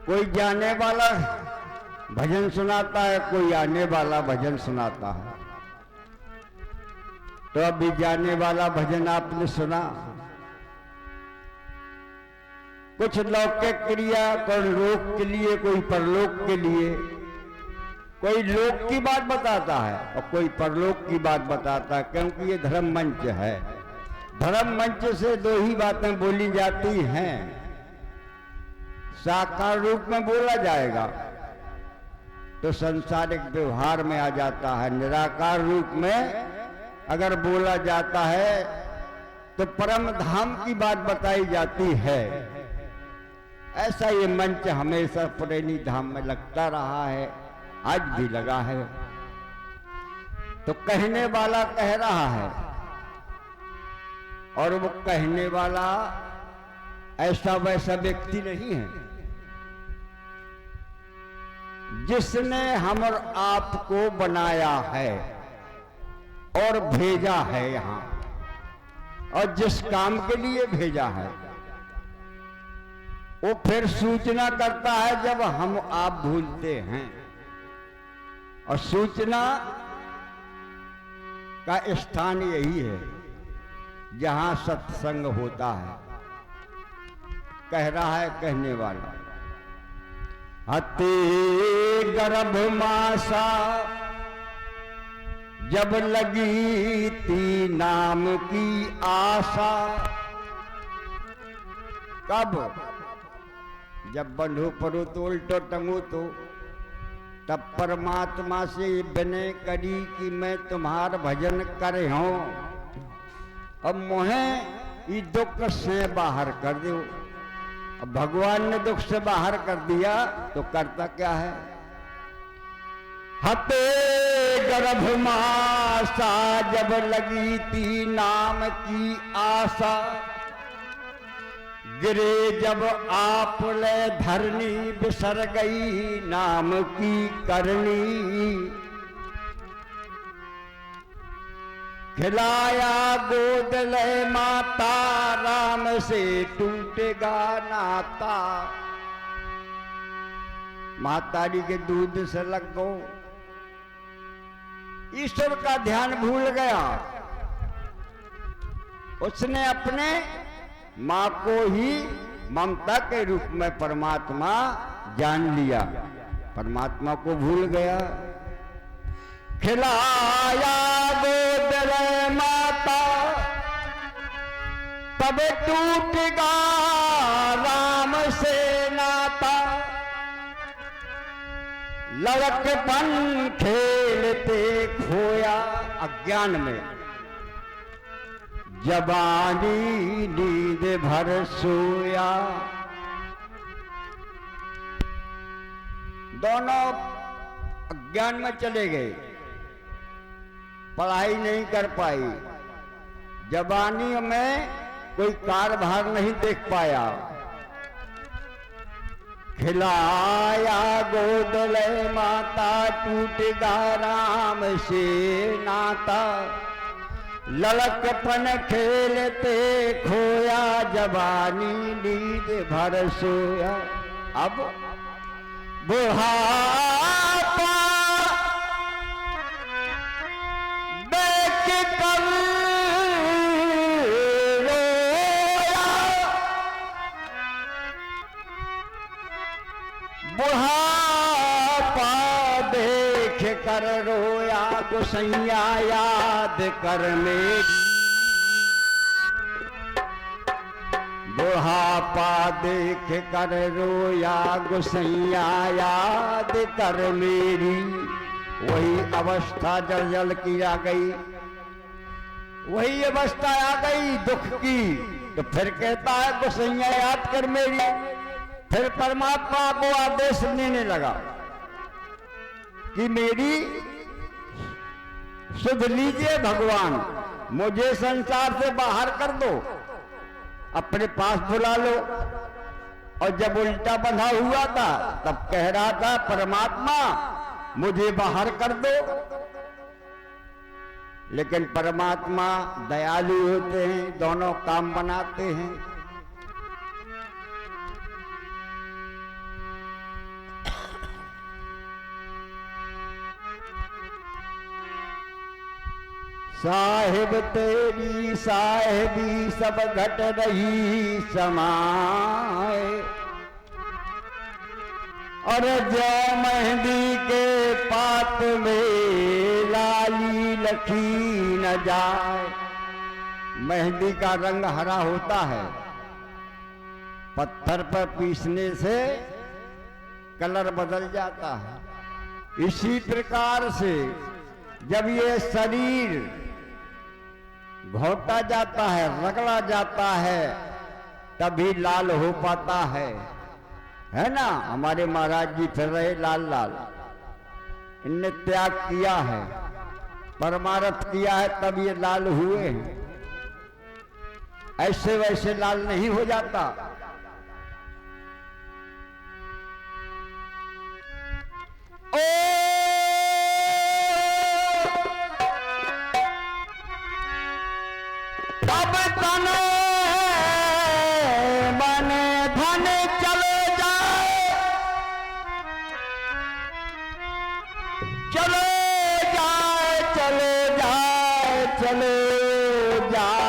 कोई जाने वाला भजन सुनाता है, कोई आने वाला भजन सुनाता है। तो अभी जाने वाला भजन आपने सुना। कुछ लौकिक क्रिया, कोई लोक के लिए, कोई परलोक के लिए। कोई लोक की बात बताता है और कोई परलोक की बात बताता है, क्योंकि ये धर्म मंच है। धर्म मंच से दो ही बातें बोली जाती हैं। साकार रूप में बोला जाएगा तो सांसारिक व्यवहार में आ जाता है। निराकार रूप में अगर बोला जाता है तो परम धाम की बात बताई जाती है। ऐसा ये मंच हमेशा पुरैनी धाम में लगता रहा है, आज भी लगा है। तो कहने वाला कह रहा है, और वो कहने वाला ऐसा वैसा व्यक्ति नहीं है। जिसने हम और आपको बनाया है और भेजा है यहां, और जिस काम के लिए भेजा है, वो फिर सूचना करता है जब हम आप भूलते हैं। और सूचना का स्थान यही है जहां सत्संग होता है। कह रहा है कहने वाला, अति गर्भ मासा जब लगी थी नाम की आशा। कब? जब बंधु परो तो उल्टो टंगो तो, तब परमात्मा से विनय करी कि मैं तुम्हार भजन करे हूं, अब मोहे ये दुख से बाहर कर दो। अब भगवान ने दुख से बाहर कर दिया तो करता क्या है? हते गर्भ मासा जब लगी थी नाम की आशा। गिरे जब आप ले धरनी बिसर गई नाम की करनी। खिलाया गोद ले माता राम से टूटेगा नाता। मातारी के दूध से लग गो, ईश्वर का ध्यान भूल गया। उसने अपने मां को ही ममता के रूप में परमात्मा जान लिया, परमात्मा को भूल गया। खिलाया गोद ले माता तब टूटेगा राम से नाता। लड़कपन खेलते खोया अज्ञान में, जवानी नींद भर सोया। दोनों अज्ञान में चले गए, पढ़ाई नहीं कर पाई, जवानी में कोई कारभार नहीं देख पाया। खिलाया गोद ले माता टूटेगा राम से नाता। लड़कपन खेलते खोया जवानी नींद भर सोया। अब बुढ़ापा देख कर रोया। बुढ़ापा देख कर रोया गोसैया याद कर मेरी। बुढ़ापा देख कर रोया गोसैया याद कर मेरी। वही अवस्था जल जल की आ गई, वही अवस्था आ गई दुख की। तो फिर कहता है गोसैया याद कर मेरी। फिर परमात्मा को आदेश देने लगा कि मेरी सुध लीजिए भगवान, मुझे संसार से बाहर कर दो, अपने पास बुला लो। और जब उल्टा बंधा हुआ था तब कह रहा था परमात्मा मुझे बाहर कर दो। लेकिन परमात्मा दयालु होते हैं, दोनों काम बनाते हैं। साहिब तेरी साहिबी सब घट रही समाए, और जय मेहंदी के पात में लाली लखी न जाए। मेहंदी का रंग हरा होता है, पत्थर पर पीसने से कलर बदल जाता है। इसी प्रकार से जब ये शरीर घोटा जाता है, रगड़ा जाता है, तभी लाल हो पाता है ना। हमारे महाराज जी फिर रहे लाल लाल, इनने त्याग किया है, परमार्थ किया है, तब ये लाल हुए हैं। ऐसे वैसे लाल नहीं हो जाता। ओ तब तन मन धन चले जाए, चले जाए, चले जाए, चले जाए।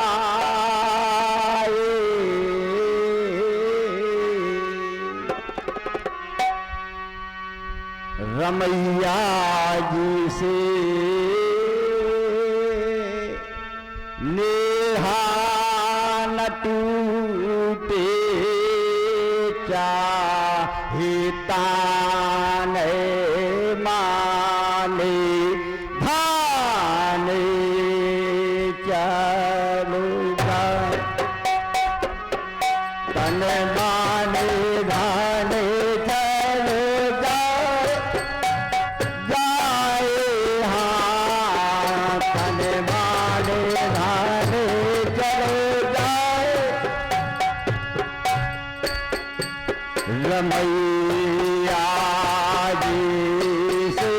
रमैया जी से नेहा न टूटे, चाहे ताने माने धाने चलो जाए, तन माने धाने चलो जाए, जाए हाँ तन माने धाने चलो जाए। रमैया जी से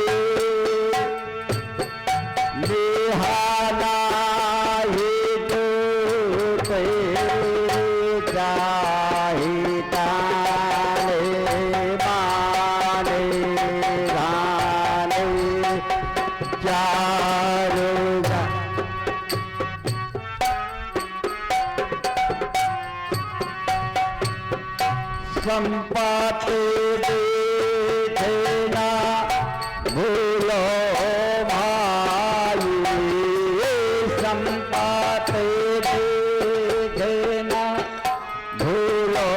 निहाना ही टूटे, चाहे ताने माने धाने चारों जा। संपाते देखना भूलो भाई, संपाते देखना भूलो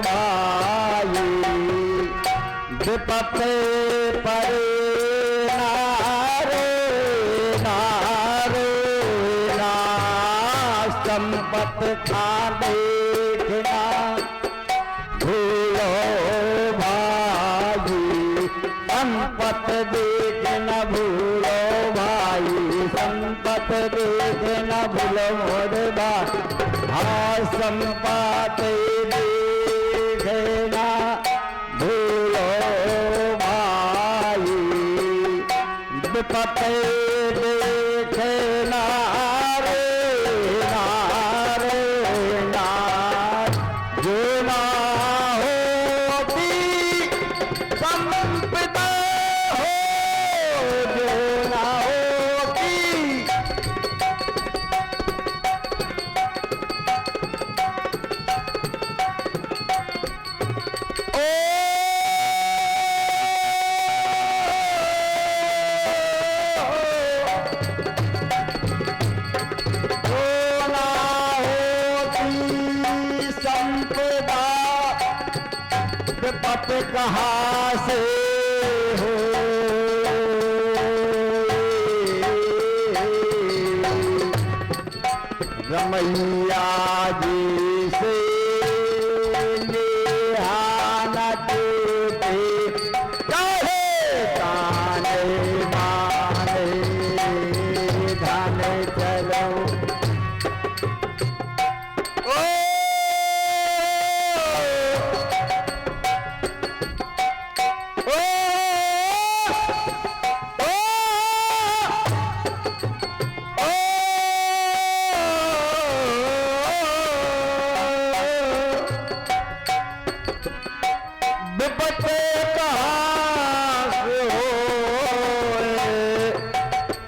भाई, विपत परे नारे नारे ना, संपत खा देखना भूलो भाई, संपत देख न भूलो भाई, संपत देख न भूलो मोर भाई। हाँ संपत देख न भूलो भाई, विपत देख न जो ना होती संपदा हो, जो ना होती। ओ विपत कहाँ से हो, रमैया जी से नेहा टूटे, चाहे ताने माने धाने चलो।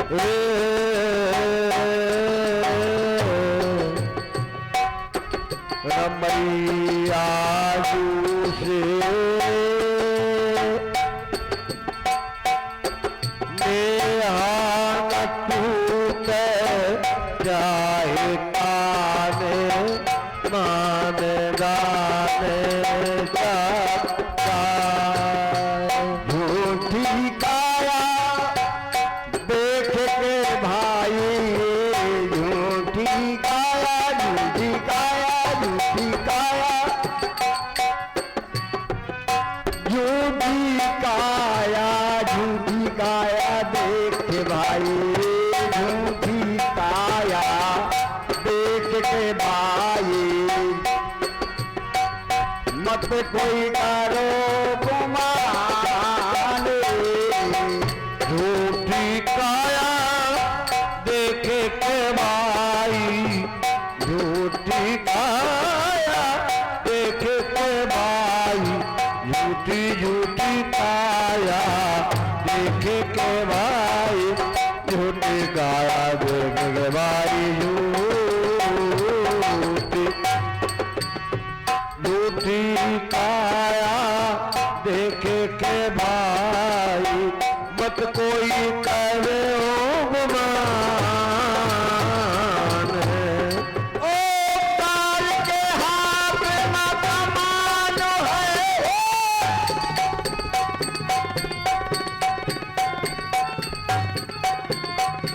रे से नेहान टूटे चाहे काने मान गाने झूठी काया देख के भाई, झूठी काया झूठी काया झूठी काया, झूठी काया झूठी काया देख के भाई, झूठी काया देख के भाई, मत कोई करो गुमान, झूठी काया देखे के भाई, झूठी काया देखे के भाई, झूठी झूठी काया देखे के भाई, झूठी काया देखे के भाई, झूठी काया देखे के भाई, मत कोई करे ओ गुमान है। ओ काल के हाथ में कमान है,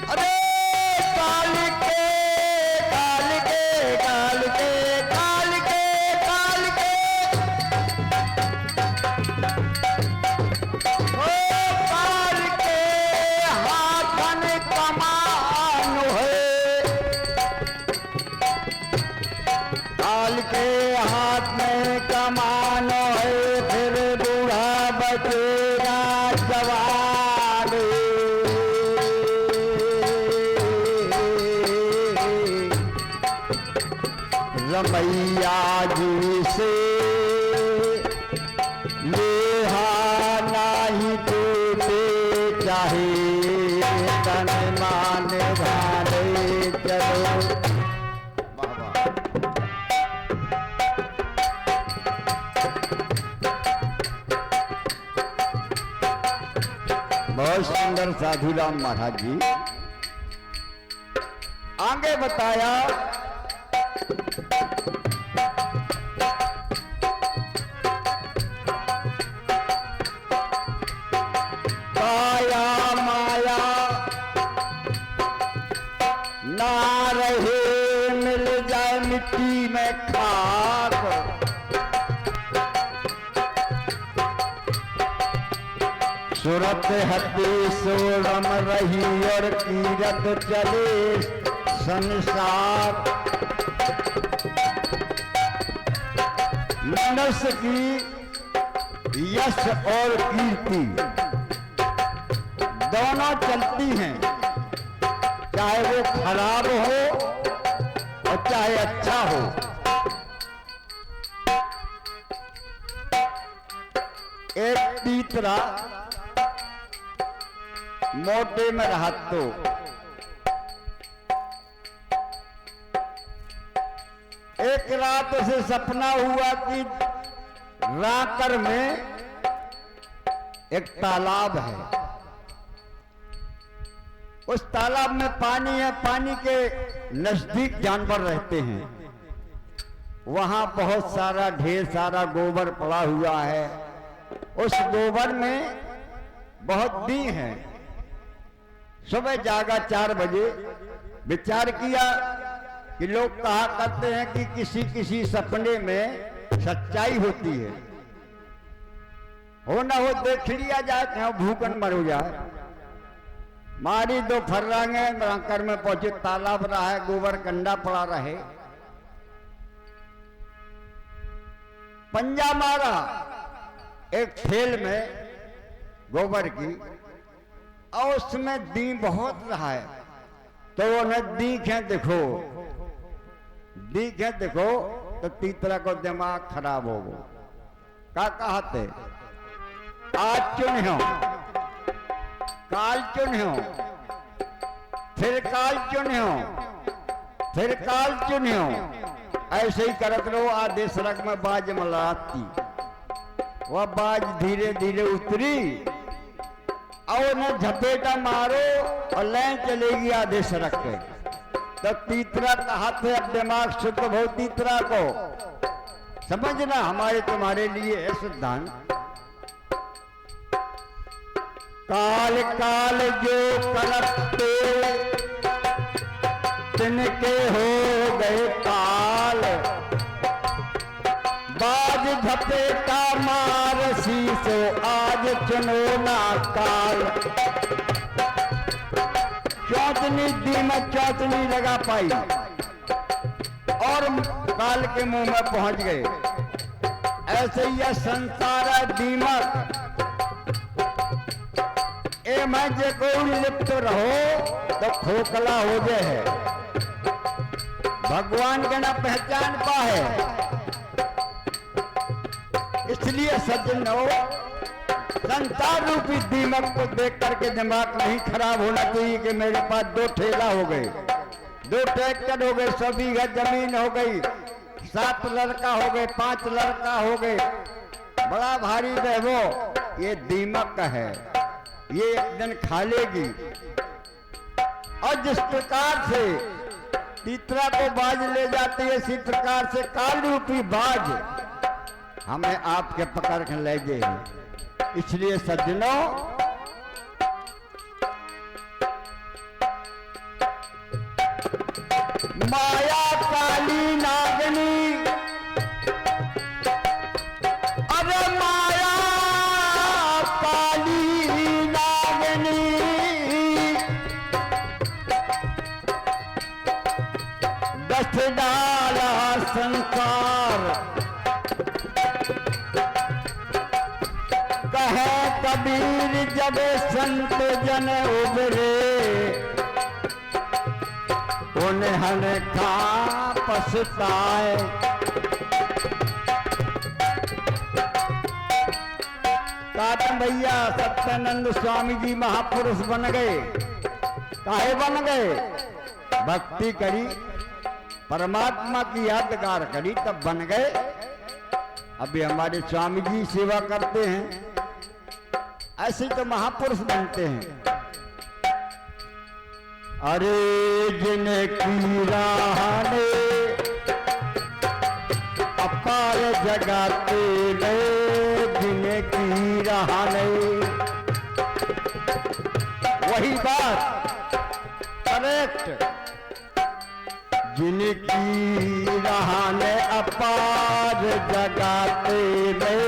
अरे काल के काल के काल के काल के काल के, ओ काल के हाथ में कमान है, काल के हाथ में कमान है, फिर बूढ़ा बचेगा जवान, रमैया जी से नेहा नाही टूटे चाहे तन मान भाले चलो। बहुत सुंदर साधुराम महाराज जी आगे बताया, काया माया ना रहे, मिल जाए मिट्टी में खाक, सूरत हती सोरम रही और कीरत चले संसार, मनुष्य की यश और कीर्ति दोनों चलती हैं, चाहे वो खराब हो और चाहे अच्छा हो। एक तीतरा मोटे में रहा तो एक रात से सपना हुआ कि राकर में एक तालाब है, उस तालाब में पानी है, पानी के नजदीक जानवर रहते हैं, वहां बहुत सारा ढेर सारा गोबर पड़ा हुआ है, उस गोबर में बहुत दी है। सुबह जागा 4 बजे, विचार किया कि लोग कहा करते हैं कि किसी किसी सपने में सच्चाई होती है, हो ना हो देख लिया जाए, कहीं भूखन मर हो जाए। मारी 2 फर्रांगे राकर में पहुंचे, तालाब रहा है, गोबर कंडा पड़ा रहे, पंजा मारा एक थैल में गोबर की, और उसमें दी बहुत रहा है, तो उन्हें दीखें देखो तो तीतरा को दिमाग खराब हो गो। का कहते आज चुन हो, काल चुन हो, फिर काल चुन हो, फिर काल चुन हो, ऐसे ही करत रहो। आधे सड़क में बाज मलाती वह बाज धीरे धीरे उतरी और न झपेटा मारो और लाइन चलेगी आधे सड़क पे। तो तीतरा का हाथ है, अब दिमाग शुद्ध हो तीतरा को समझना, हमारे तुम्हारे लिए है सिद्धांत। काल काल जो करते तिनके हो गए काल, बाज झपेटा मार शीसो आज चुनो ना काल। चौथनी दीमक चौथनी लगा पाई और काल के मुंह में पहुंच गए। ऐसे ही यह संसार है दीमक, ए मैं जे कोई लिप्त रहो तो खोखला हो जाए। भगवान के ना पहचान पाए, इसलिए सज्जनों संसार रूपी दीमक को देख करके दिमाग नहीं खराब होना चाहिए कि मेरे पास 2 ठेला हो गए, 2 ट्रैक्टर हो गए, 100 बीघा जमीन हो गई, 7 लड़का हो गए, 5 लड़का हो गए, बड़ा भारी बहवो। ये दीमक है, ये एक दिन खा लेगी। और जिस प्रकार से तीतरा को बाज ले जाती है, इसी प्रकार से काल रूपी बाज हमें आपके पकड़ के ले जाएगी। इसलिए सज्जनों माया काली नागनी, अरे माया काली नागनी, दस डाला संसार, कहे कबीर जब संत जन उबरे, उन्हें खा पछताए। काटन भैया सत्यानंद स्वामी जी महापुरुष बन गए। काहे बन गए? भक्ति करी, परमात्मा की यादगार करी, तब बन गए। अभी हमारे स्वामी जी सेवा करते हैं, ऐसे तो महापुरुष बनते हैं। अरे जिनकी राह ने अपार जगाते ले, जिनकी राह ने, वही बात करेक्ट, जिनकी राह ने अपार जगाते ले,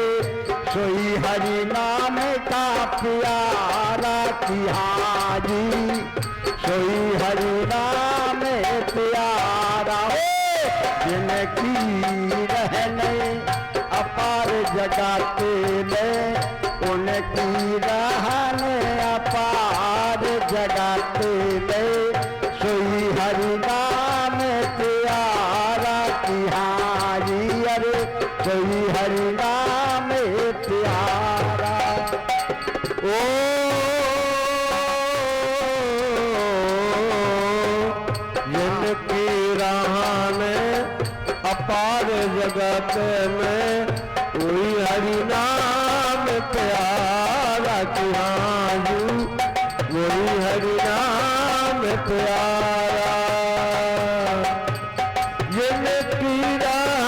सोई हरि नाम का प्यारा तिहारी, सोई हरि नाम प्यारा हो, जिनकी रहने अपार जगाते ले, उनकी रहने अपार जगाते ले, सोई हरि नाम प्यारा तिहारी, अरे सोई हरि नाम प्यारा। ओ जिनकी राह में अपार जगत में, वही हरि नाम प्यारा तिहारू, वही हरि नाम प्यारा। जिनकी राह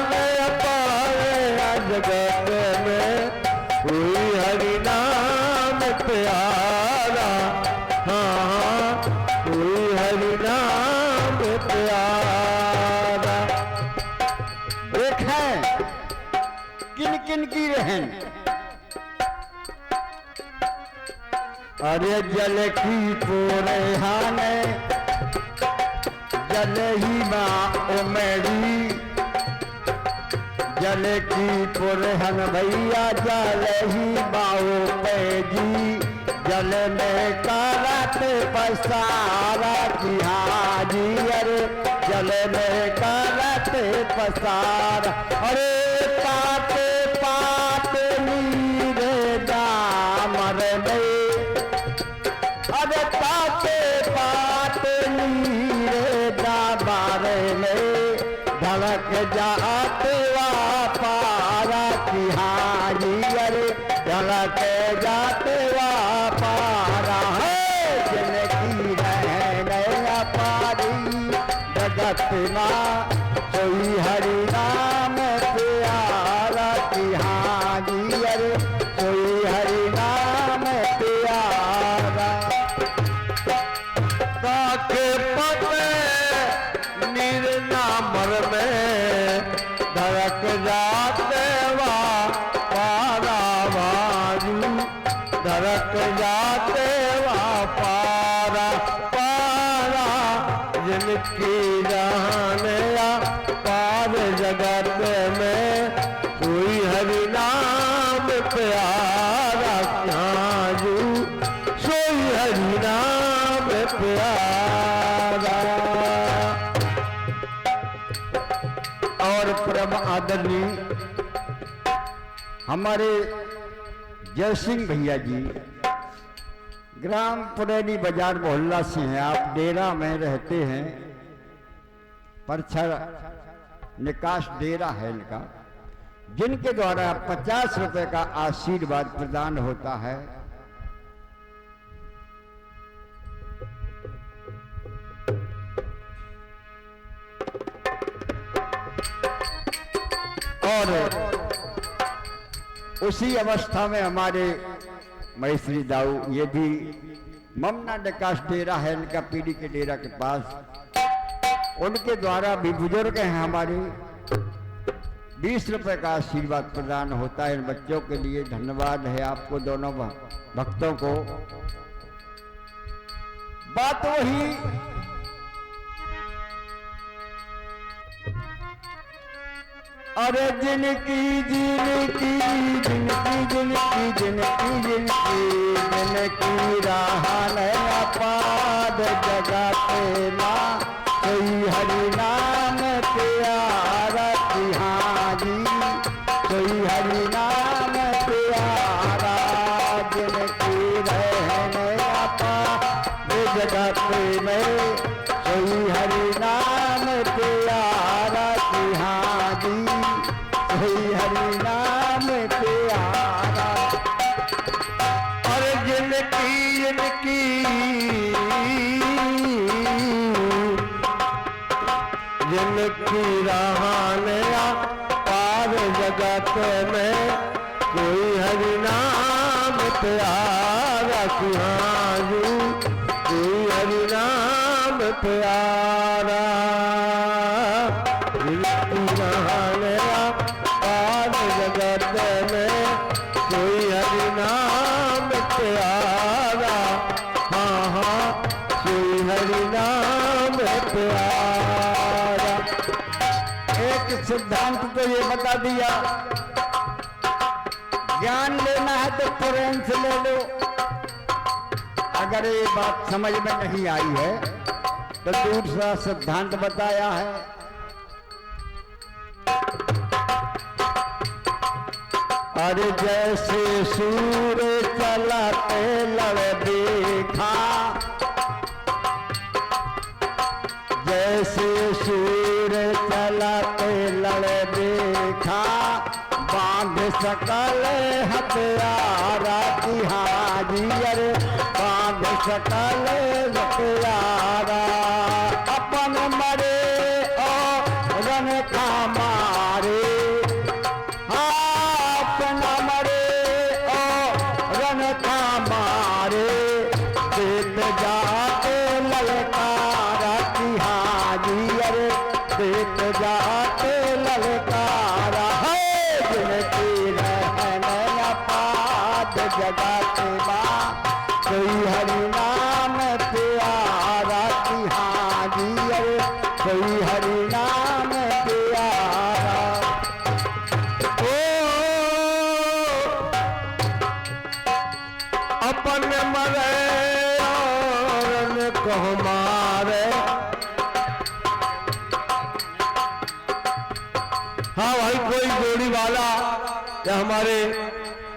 में अपार जगत में, वही हरि नाम प्यारा, हाँ वही हरि नाम प्यारा। देखें किन किन की रहन, अरे जल की पोरेहाने, जल ही माँ उमड़ी, जल की पुरहन भैया जल ही बाओ पैजी, जल में करत पसारा की हाजी, अरे जल में करत पसारा। अरे पाते पाते नीरे दामर में, अरे पाते पाते नीरे दामर में, धड़क जाते वा पारा की हाजी, के जाते वा पारा है जिनकी रहने अपारी जगत माँ सोई हरि नाम प्यारा की हाजी अरे सोई हरि नाम प्यारा ताके पते निर्नामर में धड़क जाते वा पारा बाजू धड़क जाते वा पारा पारा जिनकी जाने पार जगत में कोई हरि नाम प्यारा काजू सोई हरि नाम प्यारा। और परम आदरणीय हमारे जय सिंह भैया जी ग्राम पुरैनी बाजार मोहल्ला से हैं। आप डेरा में रहते हैं, परछर निकास डेरा है इनका, जिनके द्वारा 50 रुपए का आशीर्वाद प्रदान होता है। और उसी अवस्था में हमारे महेश्वरी दाऊ ये भी ममना निकास डेरा है इनका, पीढ़ी के डेरा के पास, उनके द्वारा भी बुजुर्ग हैं हमारे 20 रुपए का आशीर्वाद प्रदान होता है इन बच्चों के लिए। धन्यवाद है आपको दोनों भक्तों को। बात वही अरे जिनकी जिनकी जिनकी जिनकी जिनकी जिनकी जिनकी राहन अपाद जगाते माँ कोई हरि नाम प्यारा की हाजी कोई हरि नाम प्यारा जिनकी रहने अपाद जगाते में कोई हरि नाम प्यारा की हाजी कोई हरि नाम प्यारा। और जिनकी जिनकी जिनकी रहने पार जगत में कोई हरि नाम प्यारा की हाजू कोई हरि नाम प्यारा जिनकी रहने पार जगत में कोई हरि नाम प्यारा हाँ हाँ कोई हरि नाम प्यारा। एक सिद्धांत तो ये बता दिया, ज्ञान लेना है तो पुराण से ले लो। अगर ये बात समझ में नहीं आई है तो दूसरा सिद्धांत बताया है। अरे जैसे सूर्य चलाते लड़ देखा जैसे सूर्य चलाते लड़ देखा बांध सकल हथियारा की हाजी अरे बांध सकल हथियारा अपन मरे और रन का मारे अपना मरे और रन का मारे देत जाते ललकारा की हाजी अरे देत जाते ललकारा है जिनकी रहने अपाद जगाते माँ कोई हरि नाम प्यारा की हाजी अरे कोई हरि नाम प्यारा। अपन मरे और कहो मारे हाँ भाई कोई जोड़ी वाला या हमारे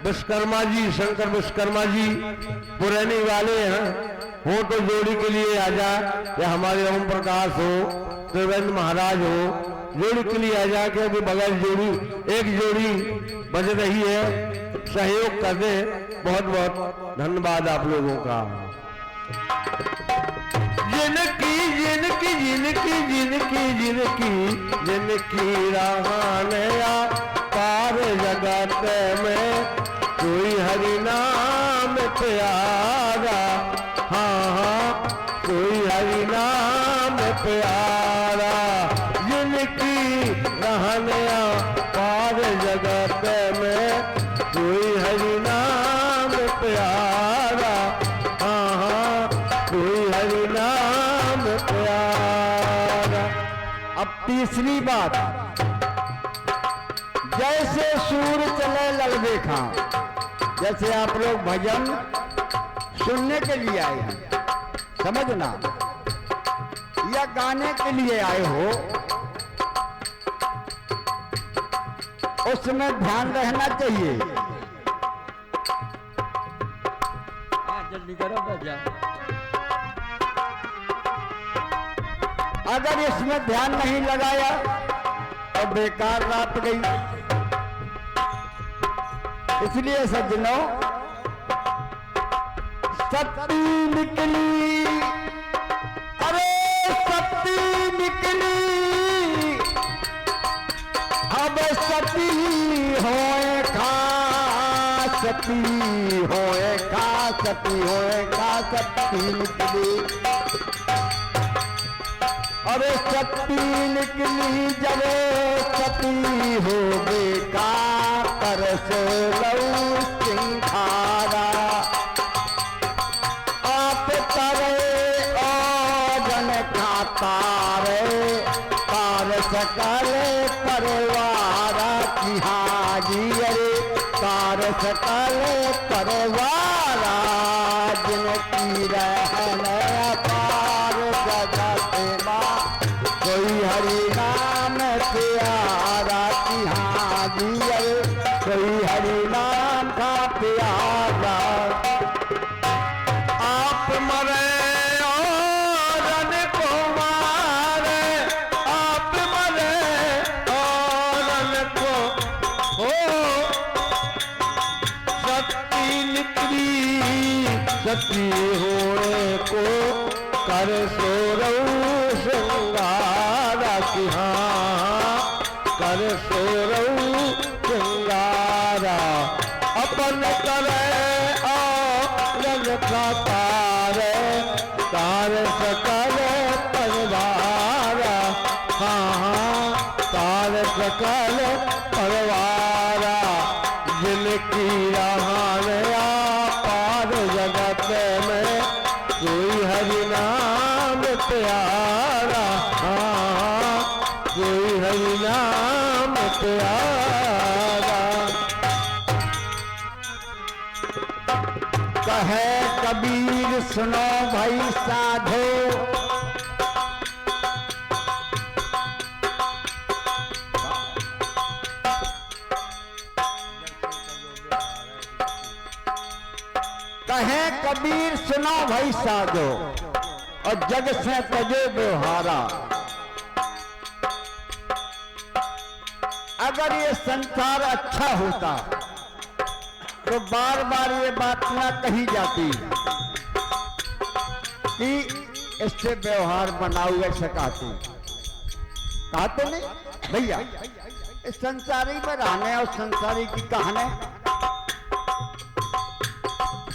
विश्वकर्मा जी शंकर विश्वकर्मा जी पुराने वाले हैं हो तो जोड़ी के लिए आ जाए, या हमारे ओम प्रकाश हो त्रिवेंद्र महाराज हो जोड़ी के लिए आ जाके अभी बगैर जोड़ी एक जोड़ी बज रही है, सहयोग कर दे। बहुत बहुत धन्यवाद आप लोगों का। जिनकी जिनकी जिनकी जिनकी जिनकी जिनकी रहानया पार जगत में कोई हरि नाम प्यारा, हाँ हाँ कोई हरि नाम प्यारा। जिनकी रहानया पार जगत में कोई हरि नाम प्यारा, हाँ हाँ कोई हरि नाम प्यारा। अब तीसरी बात, जैसे सूर चले ललबे खां, जैसे आप लोग भजन सुनने के लिए आए हैं, समझना, या गाने के लिए आए हो, उसमें ध्यान रहना चाहिए। जल्दी करो भैया। अगर इसमें ध्यान नहीं लगाया तो बेकार रात गई। इसलिए सज्जनों, सती निकली, अरे सती निकली, अब सती होए खा, सती होए खा, सती होए खा, सती निकली। अरे सती निकली जब सती हो बेका, कर सो लऊ सिंघारा। आप तरे और जन खाता रे, तार सकल परवारा की हाजी, अरे तार सकल परवारा। जिनकी रहन पार जगत माँ, कोई हरि नाम प्यारा की हाजी, अरे कोई हरि नाम का प्यारा। आप मरे और को मारे, आप मरे और को हो। सती निकली सती होने को कर सोरऊ श्रृंगारा की, हाँ कर सोरऊ श्रृंगारा। अपन करे रंग का तारे, तार सकल परवारा, हाँ हाँ तार सकल परवारा। जिनकी रहानया पार जगत में कोई हरि नाम प्यारा, हाँ कोई हरि नाम प्यारा। कहे कबीर सुनो भाई साधो, कहे कबीर सुनो भाई साधो, और जग से तजो व्यवहारा। अगर ये संसार अच्छा होता तो बार बार ये बात ना कही जाती कि इससे व्यवहार बनाओ, ऐसे कहते नहीं भैया। इस संसारी में रहने और संसारी की कहानी,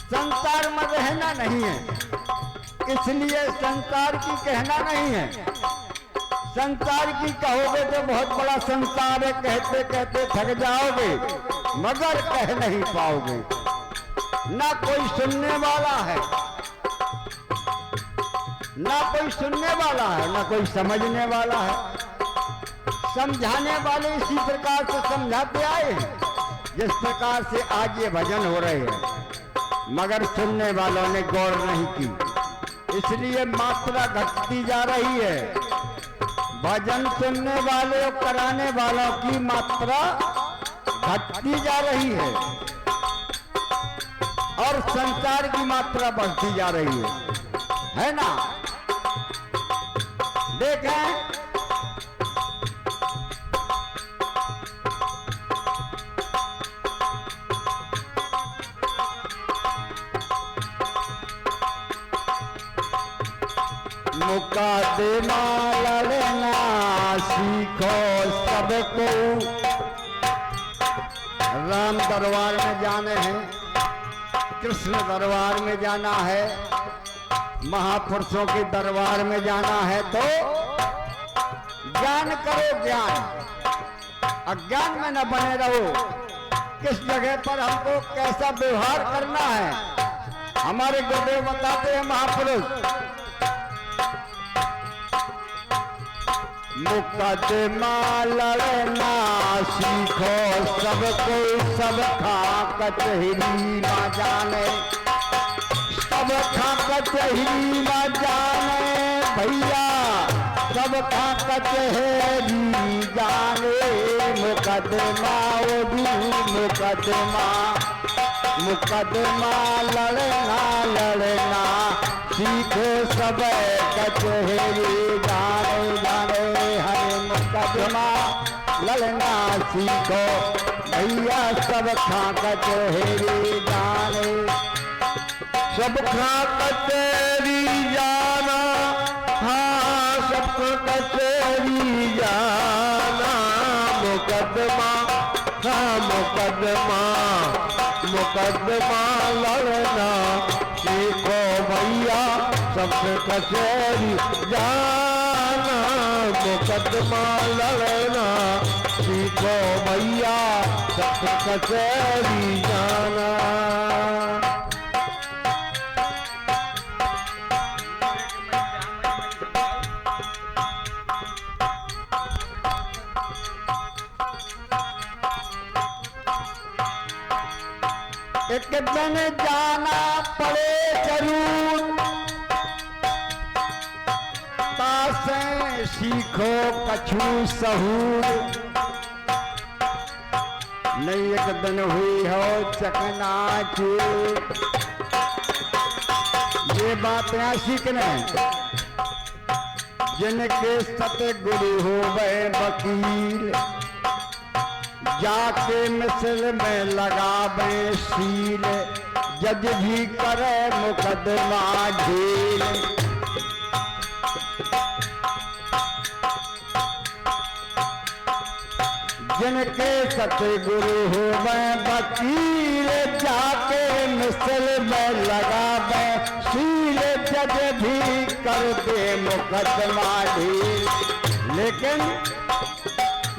संसार में रहना नहीं है, इसलिए संसार की कहना नहीं है। संसार की कहोगे तो बहुत बड़ा संसार है, कहते कहते थक जाओगे, मगर कह नहीं पाओगे। ना कोई सुनने वाला है, ना कोई सुनने वाला है, ना कोई समझने वाला है। समझाने वाले इसी प्रकार से समझाते आए हैं जिस प्रकार से आज ये भजन हो रहे हैं, मगर सुनने वालों ने गौर नहीं की, इसलिए मात्रा घटती जा रही है। भजन सुनने वाले और कराने वालों की मात्रा घटती जा रही है और संसार की मात्रा बढ़ती जा रही है ना। देखें मुकदमा लड़ना सीखो सबको। राम दरबार में जाने हैं, कृष्ण दरबार में जाना है, महापुरुषों के दरबार में जाना है तो ज्ञान करो, ज्ञान। अज्ञान में न बने रहो। किस जगह पर हमको कैसा व्यवहार करना है, हमारे गुरुदेव बताते हैं महापुरुष। मुकदमा लड़ना सीखो सबको, सब खा कचहरी न जाने, सब खा कचहरी न जाने भैया, सब खा कचहरी जाने। मुकदमा वो भी मुकदमा, मुकदमा लड़ना लड़ना सीखो सब कचहरी जाने जाने। हरे मुकदमा लड़ना सीखो भैया, सब खा कचहरी जाने। सब खा कचहरी जाना, हाँ सब कचहरी जाना। मुकदमा हाँ मुकदमा, मुकदमा लड़ना सीखो भैया, सब कचहरी जाना। मुकदमा लड़ना सीखो भैया, सब कचहरी जाना। एक दिन जाना पड़े जरूर, तासे सीखो कछु सहूर। नहीं एक दिन हुई हो चकनाचूर। ये बात यहाँ सीखने जिनके सतगुरु हो गए वकील, जाके मिसल में लगावे सील, जज भी करे मुकदमा ढील। जिनके सतगुरु हो गए वकील, जाके मिसल में लगावे सील, जज भी कर दे मुकदमा ढील। लेकिन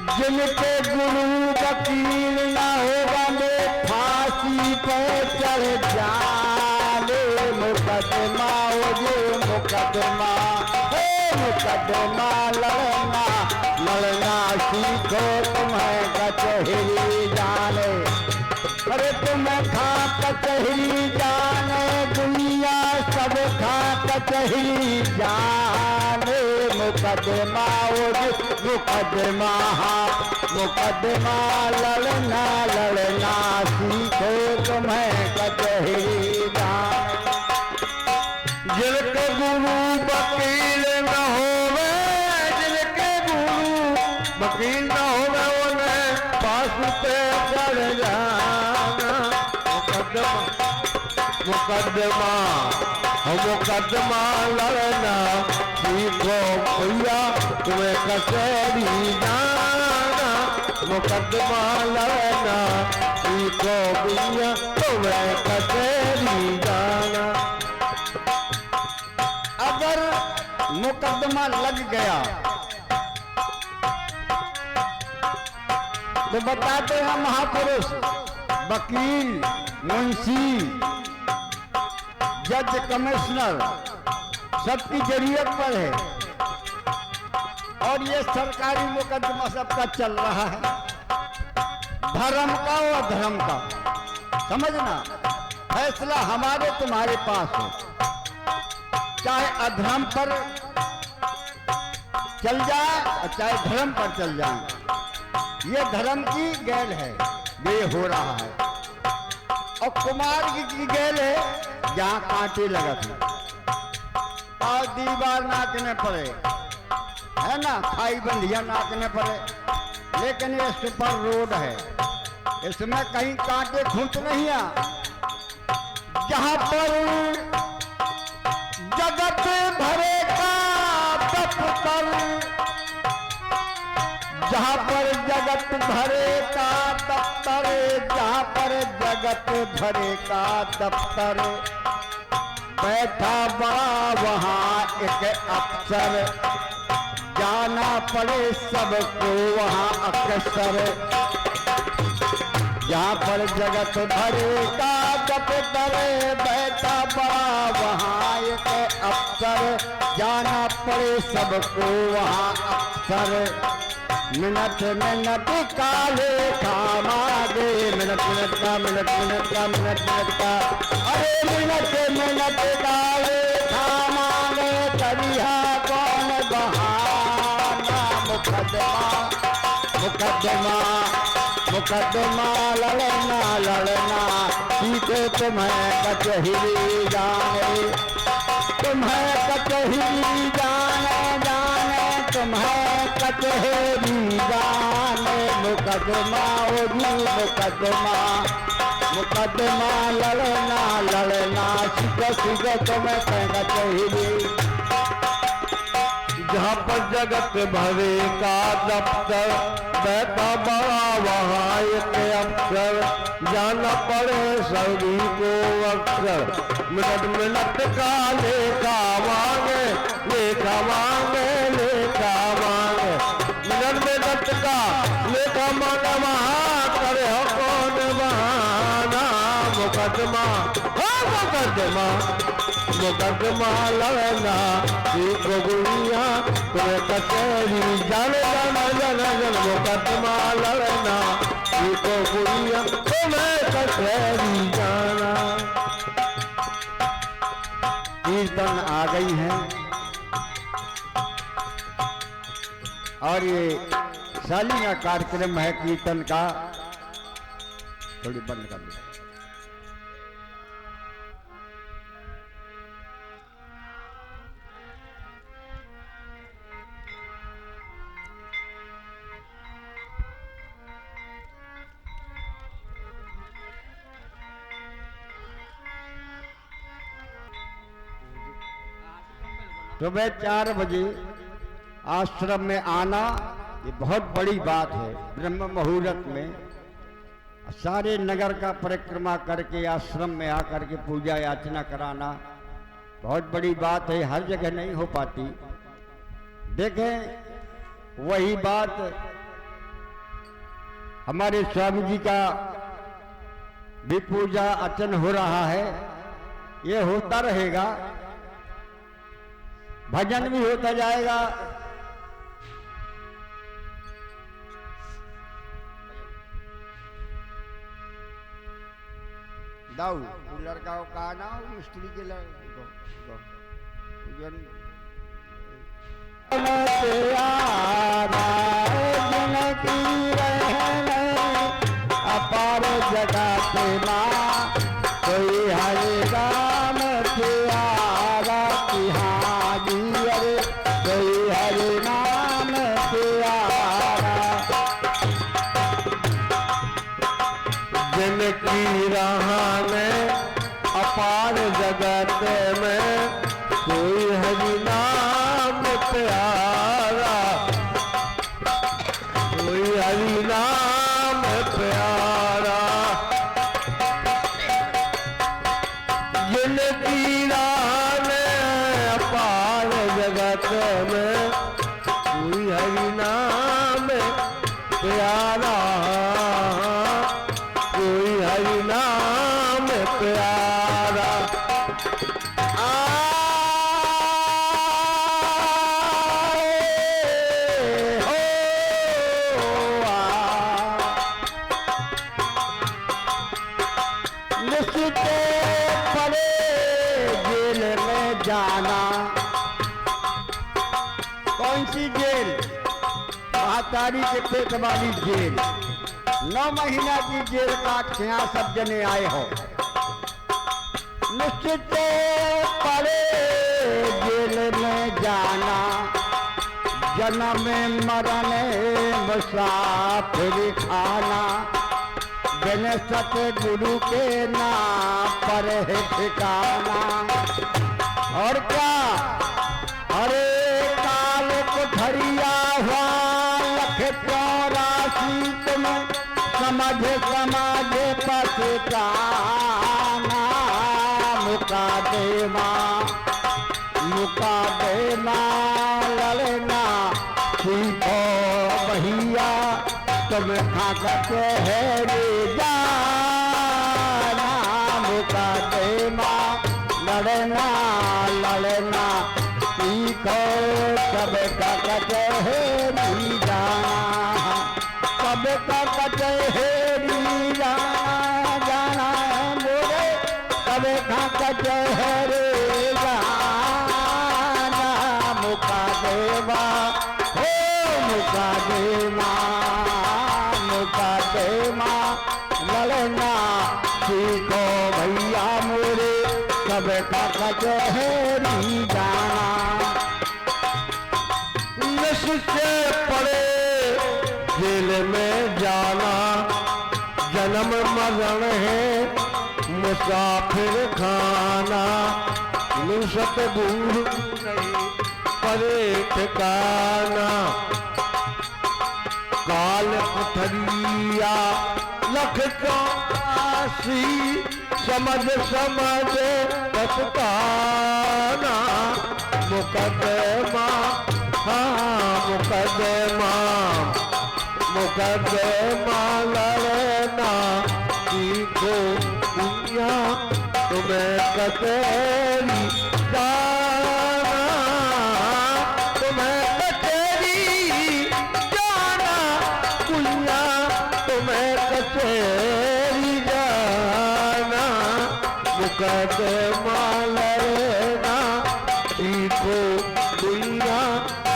जिनके गुरु वकील ना होगा में फांसी पे चढ़ जाने। मुकदमा हो जो मुकदमा, मुकदमा लड़ना लड़ना सीखो तुम्हें कचहरी जाने। अरे तुम्हें खा कचहरी जाने, दुनिया सब खा कचहरी जाने। मुकदमा हो मुकदमा, मुकदमा लड़ना लड़ना सीखो तुम्हें कचहरी जाने। जिनके गुरु वकील न होवे, जिनके गुरु वकील न होवे उन्हें फांसी पे चढ़ जाना। मुकदमा मुकदमा मुकदमा लड़ना सीखो भैया, तुम्हें कचहरी जाना। मुकदमा लड़ना सीखो भैया, तुम्हें कचहरी जाना। अगर मुकदमा लग गया तो बताते हैं महापुरुष, वकील, मुंशी, जज, कमिश्नर सबकी जरूरत पर है। और ये सरकारी मुकदमा सबका चल रहा है, धर्म का और अधर्म का। समझना, फैसला हमारे तुम्हारे पास हो, चाहे अधर्म पर चल जाए और चाहे धर्म पर चल जाए। ये धर्म की गैल है, ये हो रहा है। और कुमार की गैल है जहाँ कांटे लगत है और दीवार नाचने पड़े, है ना, खाई बंधिया नाचने पड़े। लेकिन ये सुपर रोड है, इसमें कहीं कांटे खूंट नहीं आ। जहाँ पर जगत भरे का जहाँ पर जगत भरे का दफ्तर, जहाँ पर जगत भरे का दफ्तर, बैठा बड़ा वहाँ एक अफसर, जाना पड़े सबको वहाँ अक्सर। जहाँ पर जगत भरे का दफ्तर, बैठा बड़ा वहाँ एक अफसर, जाना पड़े सबको वहाँ अक्सर। मिनट मिनट का लेखा मांगे, मिनट मिनट का, मिनट मिनट का, मिनट मिनट का, अरे मिनट मिनट का लेखा मांगे, करिया कौन बहाना। मुकदमा मुकदमा मुकदमा लड़ना लड़ना, सीखो तुम्हें कचहरी जाने, तुम्हें कचहरी जाने जाने, तुम्हें कचहरी जाने। मुकदमा होगी मुकदमा, मुकदमा लड़ना लड़ना, सीखो सीखो तुम्हें कचहरी। जहाँ पर जगत भरे का दफ्तर, बैठा बड़ा वहाँ एक अफसर, जाना पड़े सभी को अक्सर। मिनट मिनट का लेखा मांगे, लेखा मांगे, लेखा मांगे, मिनट मिनट का लेखा मांगे, वहाँ करे हो कौन बहाना। मुकदमा हो मुकदमा, मुकदमा लड़ना सीखो गुड़िया, तुम्हें कचहरी जाने जाना जाना जाना। मुकदमा लड़ना सीखो गुड़िया, तुम्हें कचहरी जाना। कीर्तन आ गई हैं और ये साली का कार्यक्रम है कीर्तन का, थोड़ी बंद कर दो। सुबह 4 बजे आश्रम में आना ये बहुत बड़ी बात है। ब्रह्म मुहूर्त में सारे नगर का परिक्रमा करके आश्रम में आकर के पूजा याचना कराना बहुत बड़ी बात है, हर जगह नहीं हो पाती। देखें वही बात हमारे स्वामी जी का भी पूजा अर्चन हो रहा है, ये होता रहेगा, भजन भी होता जाएगा। दाऊ लड़का को कहा ना स्त्री के अपार जगह पे माँ कोई हरे राम प्यारा तिहारी, अरे कोई हरे नाम प्यारा। जिनकी राह में अपार जगत में कोई हरि नाम प्यारा, कोई हरि नाम प्यारा। जिनकी राह में अपार जगत में कोई हरि नाम प्यारा, कोई हरि नाम प्यारा। निश्चित पड़े जेल में जाना। कौन सी जेल? महातारी के पेट वाली जेल। 9 महीना की जेल काट के यहाँ सब जने आए हो। निश्चित पड़े जेल में जाना, जन्म मरण मुसाफिर खाना, बिन सतगुरु के नाम पर है ठिकाना। और क्या? अरे काल कुठरिया हुआ लख सी तुम समझ पछताना मुकादेमा लड़ना सीखो भैया तुम खाकत है रे जाना मुकादेमा लड़ना सीखो सब का कचहरी जाना सब का कचहरी जाना बोले सब का कचहरी जाना मुकादेमा हो मुकादेमा लड़ना सीखो भैया मोरे सब का कचहरी जाना से पड़े जेल में जाना जन्म मरण है मुसाफिर खाना निसत दूर नहीं परे ठिकाना काल पथरिया लख चौरासी समझ पछताना मुकदमा मुकदमा लड़ना सीखो दुनिया तुम्हें कचहरी जाना तुम्हें कचहरी जाना दुनिया तुम्हें कचहरी जाना मुकदमा लड़ना सीखो दुनिया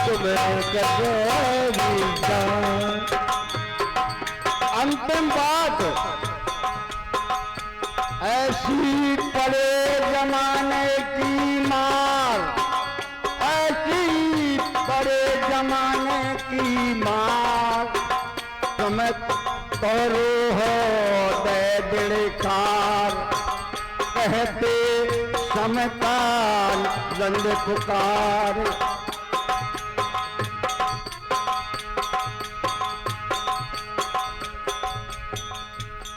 तुम्हें कचहरी जाना। अंतिम बात ऐसी पड़े जमाने की मार ऐसी पड़े जमाने की मार तुम्हें करो हो दे दिलकार कहते समकाल जंद पुकार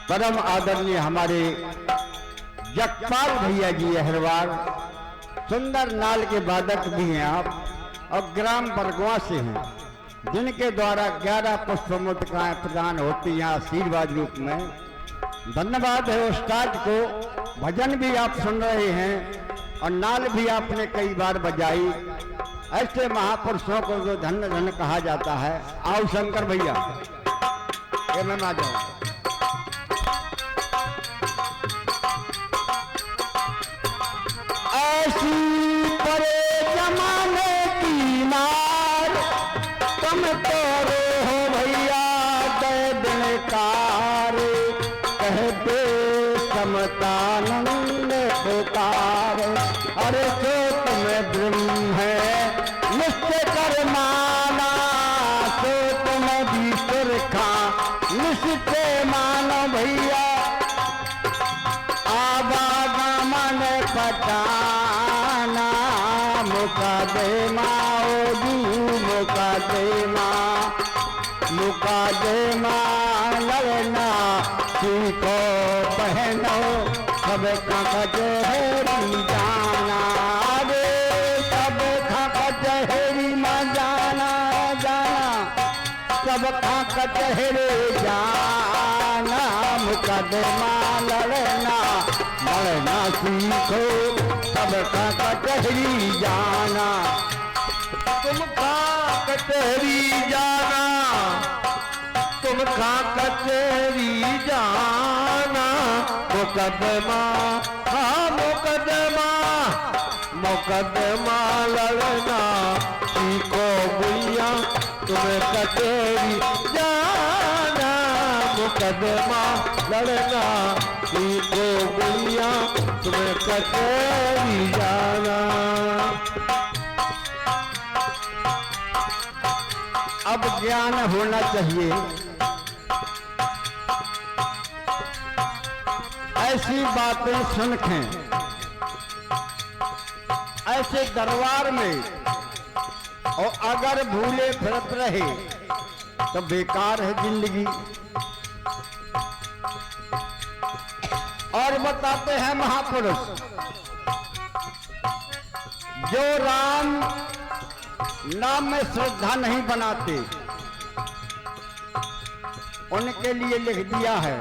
परम आदरणीय हमारे जगपाल भैया जी अहरवार सुंदर नाल के वादक भी हैं आप और ग्राम बरगवा से हैं जिनके द्वारा 11 पुष्पमुद्रिकाएं प्रदान होती हैं आशीर्वाद रूप में। धन्यवाद है उस्ताद को। भजन भी आप सुन रहे हैं और नाल भी आपने कई बार बजाई। ऐसे महापुरुषों को जो धन्य धन्य कहा जाता है। आओ शंकर भैया ये मैं आ जाऊँ। ऐसी परे जमाने की मार तुम तो हो भैया दे दिलकार कहते समतानंद पुकार अरे जो तुम्हें ब्रह्म है निश्चय कर माना तो तुम्हें भी सुरखा निश्चय मानो भैया मन पटाना मुकादेमा मुकादेमा लड़ना सीखो बहनों सब का कचहरी जाना रे सब का कचहरी में जाना सब का कचहरी जाना मुकादेमा लड़ना सीखो सबका कचहरी जाना तुम खा कचहरी जाना तुम खा कचहरी जाना मुकदमा मुकदमा लड़ना सीखो भैया तुम्हें कचहरी जाना मुकदमा लड़ना सीखो भैया तुम्हें कचहरी जाना। अब ज्ञान होना चाहिए। ऐसी बातें सुनखें ऐसे दरबार में और अगर भूले फिरत रहे तो बेकार है जिंदगी। और बताते हैं महापुरुष, जो राम नाम में श्रद्धा नहीं बनाते उनके लिए लिख दिया है,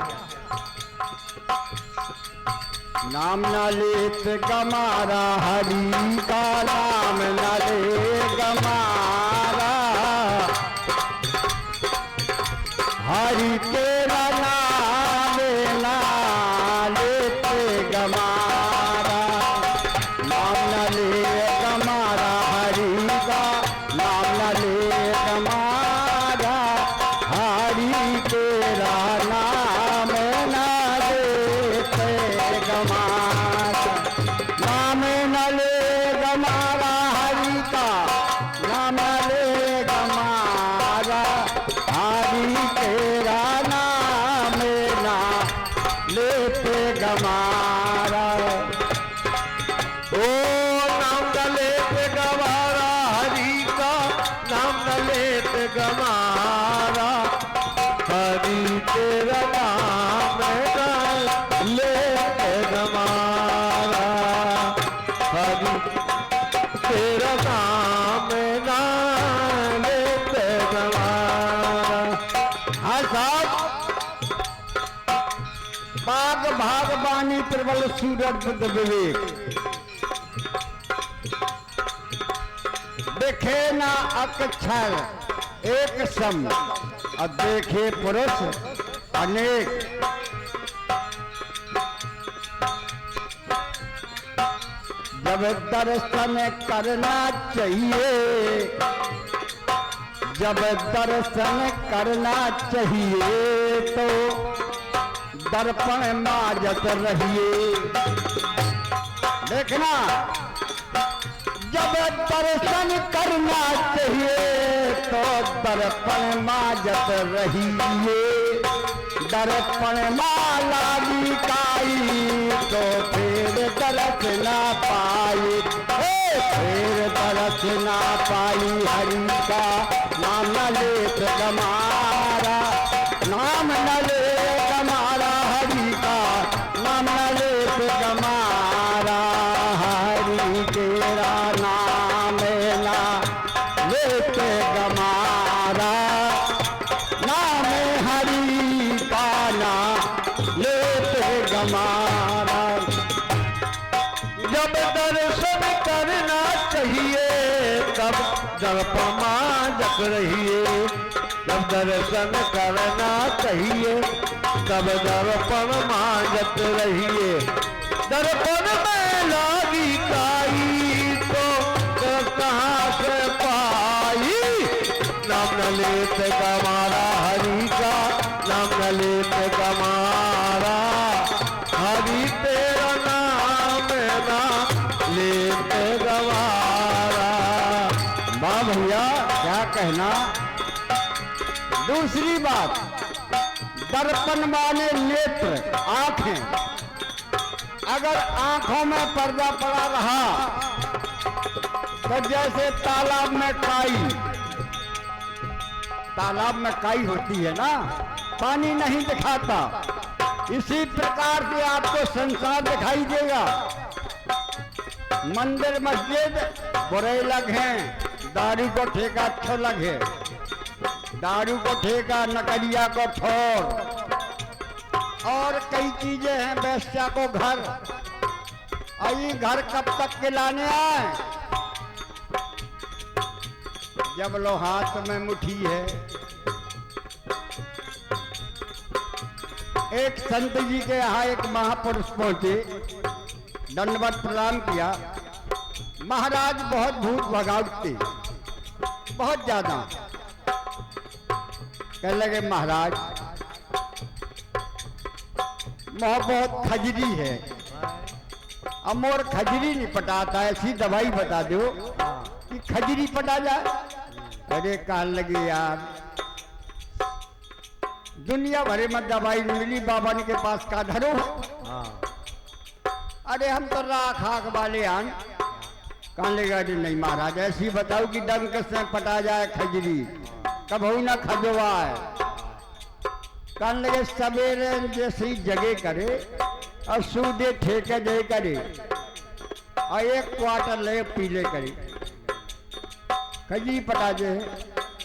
नाम न लेत गमारा, हरि का नाम न ले गमारा, हरि तेरा नाम ना लेते गमारा, नाम न ले गमारा, हरि का नाम न ले गमारा, हरि तेरा नाम ना लेते गमारा, नाम न ले गमारा, हरि का नाम न ले गमारा, हरि तेरा नाम ना लेते गमारा। ओ नाम न लेते गवारा, हरि का नाम न लेते गवारा, हरि तेरा नाम न लेते गवारा, हरि तेरा नाम न लेते गवारा। हाँ साहब, बाग भागवानी प्रबल सूरज बुद्ध विवेक, देखे ना अक्षर एक सम, और देखे पुरुष अनेक, जब दर्शन करना चाहिए, जब दर्शन करना चाहिए तो दर्पण माजत रहिए। देखना, जब दर्शन करना चाहिए तो दर्पण माजत रहिए, दर्पण माला बिकाई तो फिर दर्श ना पाई, फिर दर्श ना पाई, हरि का नाम न लेत गमारा, नाम न ले गमारा, हरि का नाम न लेत गमारा, हरि तेरा नाम ना लेत गमारा, नाम हरि का ना लेत गमारा। जब दर्शन करना चाहिए तब दर्पण माजत रहिए, जब दर्शन करना चाहिए तब दर्पण माजत रहिए, दर्पण में लागी काई तो कहाँ से पाई, नाम न लेते गमारा, हरि का नाम न लेते गमारा, हरि तेरा नाम ना लेते गवारा। वाह भैया, क्या कहना। दूसरी बात, दर्पण माने नेत्र, आंखें, अगर आंखों में पर्दा पड़ा रहा तो जैसे तालाब में काई, तालाब में काई होती है ना, पानी नहीं दिखाता, इसी प्रकार से आपको संसार दिखाई देगा। मंदिर मस्जिद बुरे लगे, दारू को ठेका अच्छा लगे, दारू को ठेका, नकलिया को ठोर, और कई चीजें हैं, वैश्या को घर, और ये घर कब तक के लाने आए, जब लो हाथ में मुट्ठी है। एक संत जी के यहाँ एक महापुरुष पहुंचे, दंडवत प्रणाम किया। महाराज बहुत भूत भगाते, बहुत ज्यादा। कहने लगे महाराज मोह बहुत खजरी है, अब मोर खजरी नहीं पटाता, ऐसी दवाई बता दो कि खजरी पटा जाए। अरे कहने लगे यार दुनिया भरे में दवाई नहीं मिली, बाबा ने के पास का धरो। अरे हम तो राख आख वाले आन। कहने लगा अरे नहीं महाराज, ऐसी बताओ कि डंक से पटा जाए खजरी। कभू न खजवाए। कहने लगे सवेरे जैसी जगह करे और सूदे ठेके दे करे और 1 क्वार्टर ले पीले करे। खजी पटा दे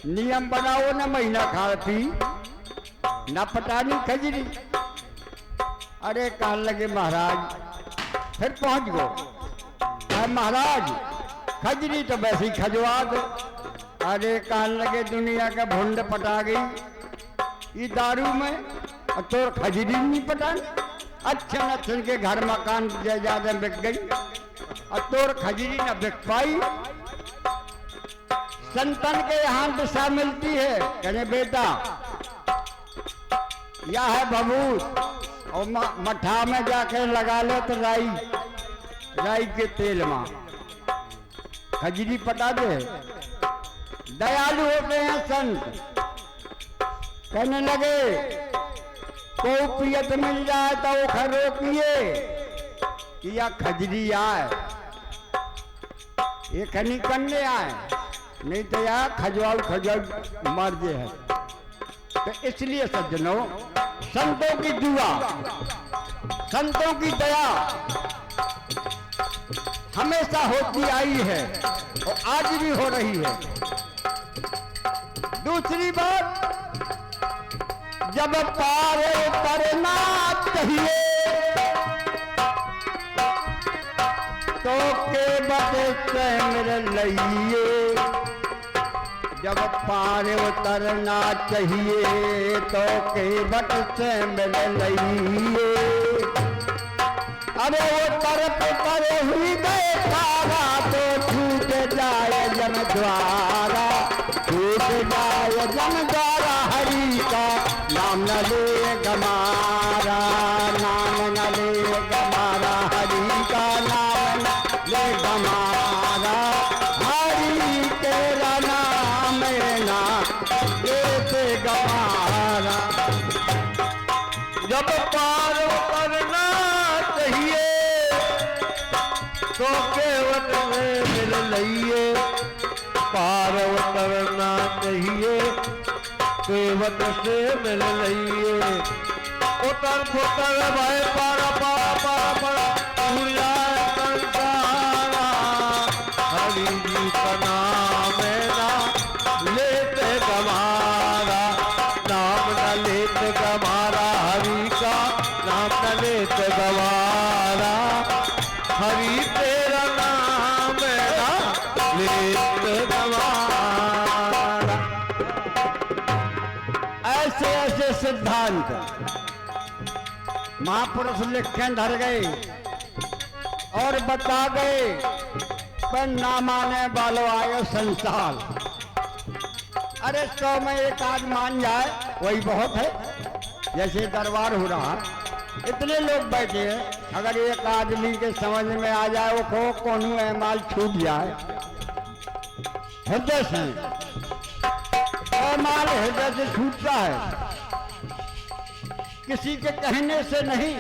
नियम बनाओ न महीना खा पी न पटानी खजरी। अरे कहने लगे महाराज फिर पहुंच गो महाराज खजरी तो वैसे ही खजवा दो। अरे कहने लगे दुनिया का भुंड पटा गई ये दारू में और तोर खजरी नहीं पटानी। अच्छे अच्छे के घर मकान जायदाद बिक गई और तोर खजरी न बिक पाई। संतन के यहाँ दिशा मिलती है कहने बेटा यह है भभूत और मठा में जाकर लगा लो तो राई के तेल में खजरी पटा दे। दयालु होते हैं संत। कहने लगे को पियत मिल जाए तो वो खरो पिए कि या खजरी आए ये खनी करने आए नहीं तो यार खजवाल मर्जे है। तो इसलिए सज्जनों संतों की दुआ संतों की दया हमेशा होती आई है और आज भी हो रही है। दूसरी बात जब पार करना चाहिए तो के बदे मेरे लिए। जब पार उतरना चाहिए तो के बट से मेरे लिए। अरे वो तरफ करे हुई गए तारा तो छूट जाए जन द्वारा छूट जाए जन द्वारा। हरि का नाम न ले गमारा नाम न ले गमारा हरि का नाम न ले गमारा। हरि तेरा नाम ना लेते गमारा। जब पार करना चाहिए तो केवट में मिल लइए। पार उतरना चाहिए केवट से मिल लइए। उतर फुतर भाई पारा पारा पारा पारा उड़ जाए संसारा। हरि जी का नाम ना लेते गमारा नाम न लेते गमारा। हरि का नाम न लेते गमारा। हरि तेरा नाम ना लेते गमारा। ऐसे ऐसे सिद्धांत महापुरुष लिखे धर गए और बता गए पर ना माने वालों आयो संसार। अरे 100 में एक आध मान जाए वही बहुत है। जैसे दरबार हो रहा इतने लोग बैठे हैं अगर एक आदमी के समझ में आ जाए वो को कौन माल छूट जाए हृदय से और माल हृदय से छूटता है किसी के कहने से नहीं।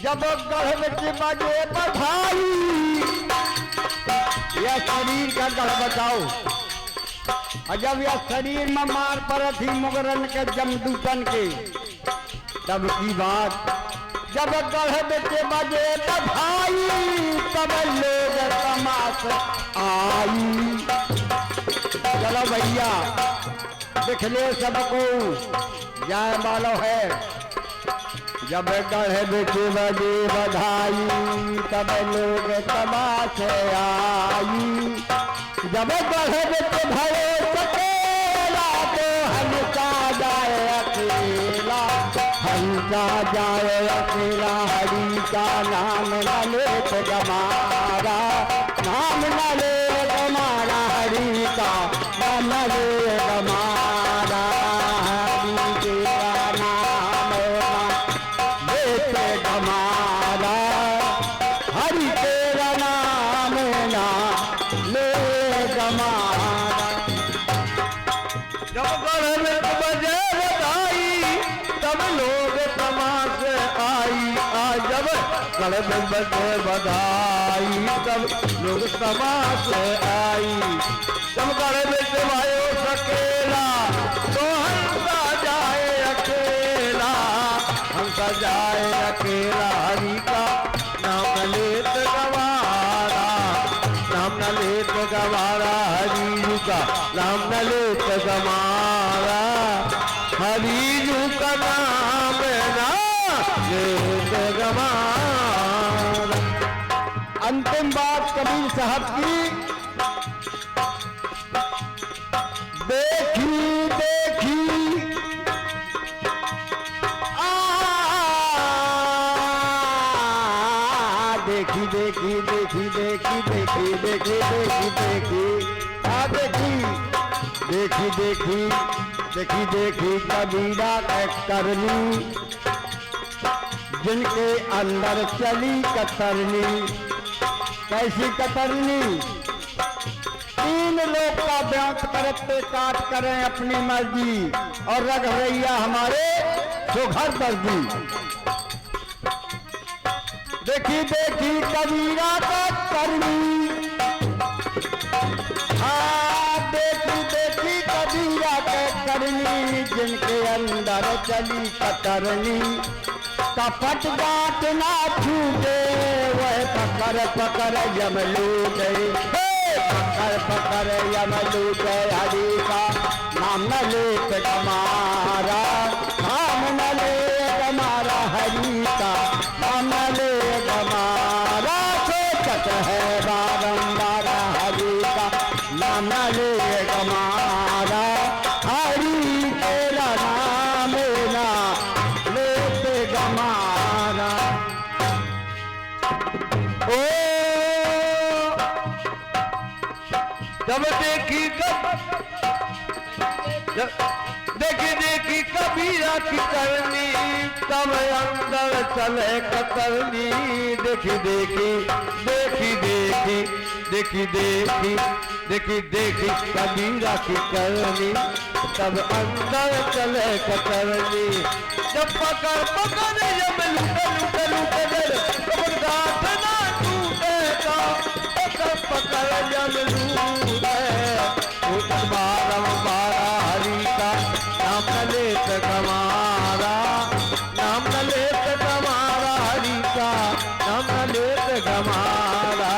जब गढ़ में बजे बधाई यह शरीर का गढ़ बचाओ और जब यह शरीर में मार पड़े थी मुगरन के जमदूतन के तब की बात। जब गढ़ बेचे बजे बधाई तब लोग तमाश आई। चलो भैया दिखले सबको जाए वालो है। जब गढ़ बेचे बजे बधाई तब लोग तमाश आई। जब गढ़ बेचे भरे सकेला तो हंसा जाए अकेला हंसा जाए अकेला। हरि का नाम न लेत गमारा नाम न ले गमारा। हरि का नाम न ले गमारा। हरि तेरा नाम न लेत गमारा। हरि तेरा नाम ना ले गमारा। जब गढ़ में बजे बधाई तब लोग तमाश आई। जब पकड़ में बजे बधाई तब लोग सभा से आई। जब कड़े में जमायो सकेला तो हंसा जाए अकेला, हंसा जाए अकेला हरि का नाम न लेत गवारा, नाम न लेत गवारा हरि जू का नाम न लेत गवारा, हरि जू का नाम ना लेत गवारा। अंतिम बात कबीर साहब की, देखी देखी देखी देखी देखी देखी देखी देखी देखी देखी देखी देखी देखी देखी कबीरा के करनी, जिनके अंदर चली कतरनी। कैसी कतरनी? तीन लोग का व्यांत करते काट करें अपनी मर्जी, और रग रैया हमारे सुघर दर्दी। देखी देखी कबीरा का करनी, देखी देखी कबीरा के करनी, जिनके अंदर चली कतरनी। कपट गांठ ना छूटे वह पकड़ पकड़ जमलू गए, पकड़ पकड़ यमलू गए हरि का नाम न लेत गमारा, नाम न लेत गमारा हरि का नाम न लेत गमारा। सोचत है बारंबार हरि का नाम न लेत गमारा, हरि तेरा नाम ना लेत गमारा। ओ जब देखी देखी कबीरा की करनी, तब अंदर चले कतरनी। देखी देखी देखी देखी देखी देखी देखी देखी कबीरा की करनी, तब अंदर चले कतरनी। जब पकड़ पकड़ जब लूट लूट लूट कब गांठ ना टूटेगा, पकड़ पकड़ जब लूटे बारंबार हरि का नाम न लेत गमारा, नाम न लेत गमारा हरि का नाम न लेत गमारा।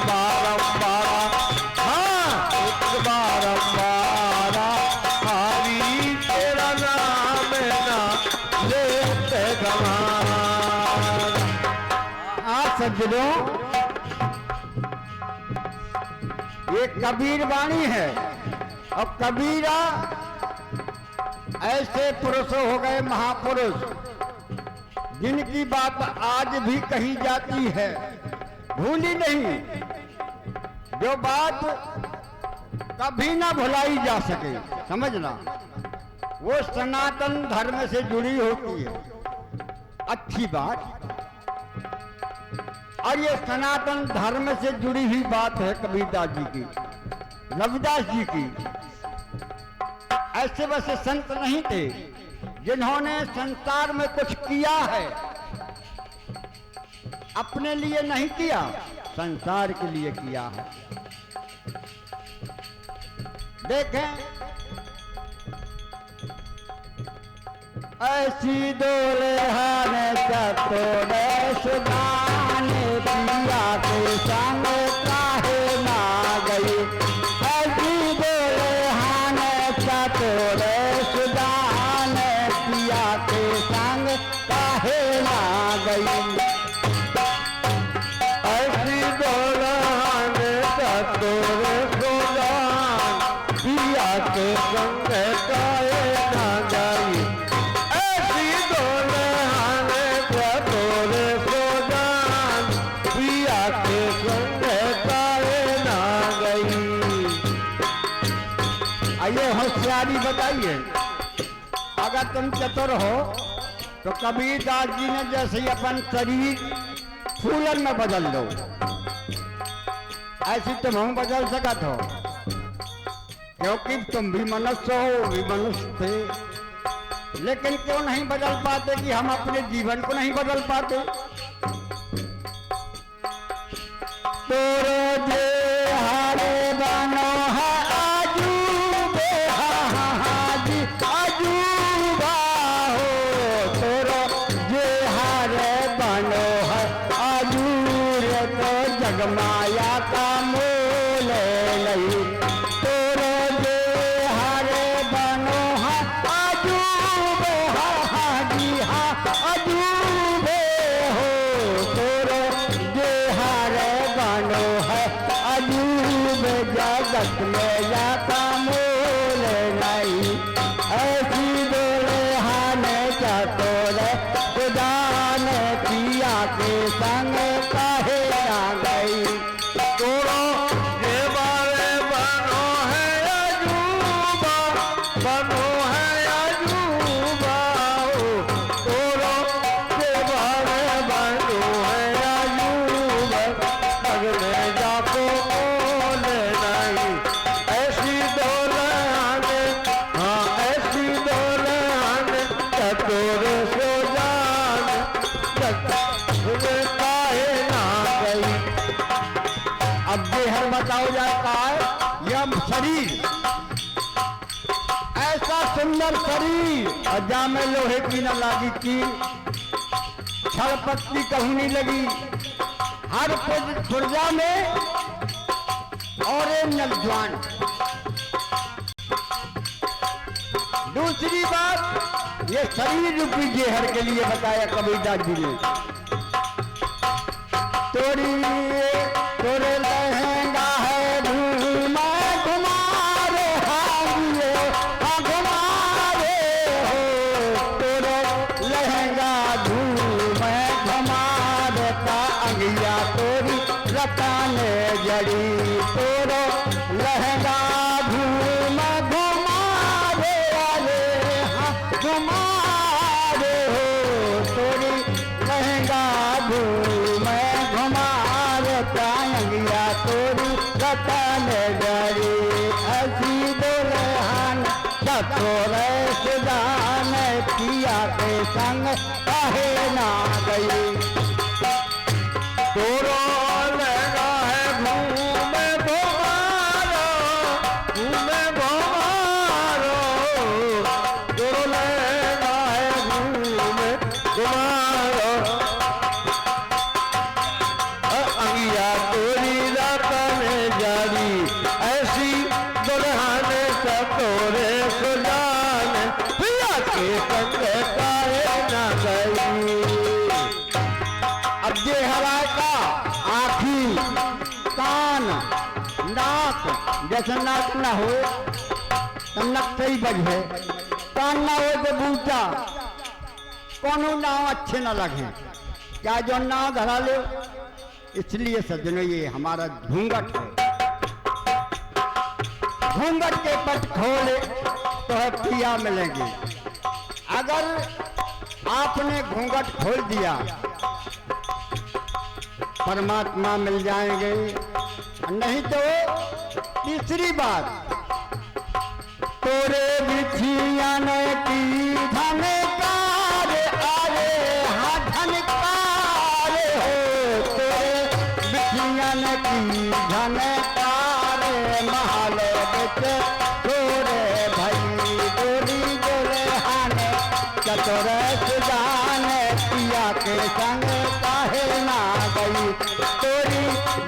बारंबार हाँ बारंबार हरि तेरा नाम ना लेत गमारा। आज सज्जनों, ये कबीर वाणी है। और कबीरा ऐसे पुरुष हो गए महापुरुष, जिनकी बात आज भी कही जाती है, भूली नहीं, जो बात कभी ना भुलाई जा सके। समझना, वो सनातन धर्म से जुड़ी होती है, अच्छी बात। और ये सनातन धर्म से जुड़ी हुई बात है कबीरदास जी की, रविदास जी की। ऐसे वैसे संत नहीं थे जिन्होंने संसार में कुछ किया है, अपने लिए नहीं किया, संसार के लिए किया है। देखें, ऐसी दोलहाने चतोरे सुदाने पिया के संग काहे ना गई। ऐसी दोलहाने चतोरे सुदाने पिया के संग काहे ना गई। ऐसी दोलहाने चतोरे सुदान पिया के संग काहे ना गई। आइए होशियारी बताइए, अगर तुम चतुर हो तो कबीरदास जी ने जैसे ही अपन शरीर फूलन में बदल दो, ऐसी तुम हम बदल सकत हो, क्योंकि तुम भी मनुष्य हो, भी मनुष्य थे। लेकिन क्यों नहीं बदल पाते कि हम अपने जीवन को नहीं बदल पाते? तोरो जे हारे बनो है आजूबे, हाजी आजूबा हो। तोरो जे हारे बनो है आजूरे तो जगमाया का मोल नहीं। तोरो जे हारे बनो है आजूबे, हाजी हा अजूबे हो। तोरो जे हारे बनो है अजूबे, जगत में जाता मोल नहीं। ऐसी डोले हाने चतोरे खुदा ने किया के संग काहे आ गई। तोरो जे बारे बनो है अजूबा, बनो है अजूबा हो। तोरो जे बारे बनो है अजूबा, पग में जाको मोल नहीं। ऐसी डोले हाने, हाँ ऐसी डोले हाने चतोरे सो जान, काहे ना गई। अब देहर बताओ जाता है यह शरीर, ऐसा सुंदर शरीर, और जा में लोहे की न लागी की, छड़ पत्ती कहूँ नहीं लगी, हर पुर्जा में और नौजवान। दूसरी बात ये शरीर रूपी जेहर के लिए बताया कबीरदास जी ने। तोरी तोरे लहंगा है घूमा घुमारे, हाजिए हाँ घुमारे हो। तोरे लहंगा घूमे घुमारे ता अंगिया तोरी रताने जड़ी। तोरो लहंगा घूमे घुमारे, अरे हाँ घुमारे हो। तोरी लहंगा घूमे घुमारे अंगिया तोरी रताने जड़ी। ऐसी दुल्हन चतोरे सुजान किया के संग काहे ना गई। तोरो लहंगा है घूमे घुमारो, घूमे घुमारो। तोरो लहंगा है घूमे घुमारो, अंगिया तोरी रात में जारी। ऐसी दुल्हन चतोरे सुजान पिया के संग काहे ना गई। अब ये हवा का आँखी कान नाक, जैसे नाक ना हो तो नक से ही बजे, कान ना हो तो बूटा, कोनो नाव अच्छे ना लगे, क्या जो नाव धरा ले। इसलिए सज्जनों ये हमारा घूंघट है, घूंघट के पट खोले तो है पिया मिलेंगे। अगर आपने घूंघट खोल दिया परमात्मा मिल जाएंगे, नहीं तो तीसरी बात तोरे बिछियन की धनकार, अरे हाँ धनकार हो। तोरे बिछियन की धनकार, महल बिच तोरे भई गोरी गोरे हाने चतुरे सुजान पिया के संग काहे ना गई। तोरी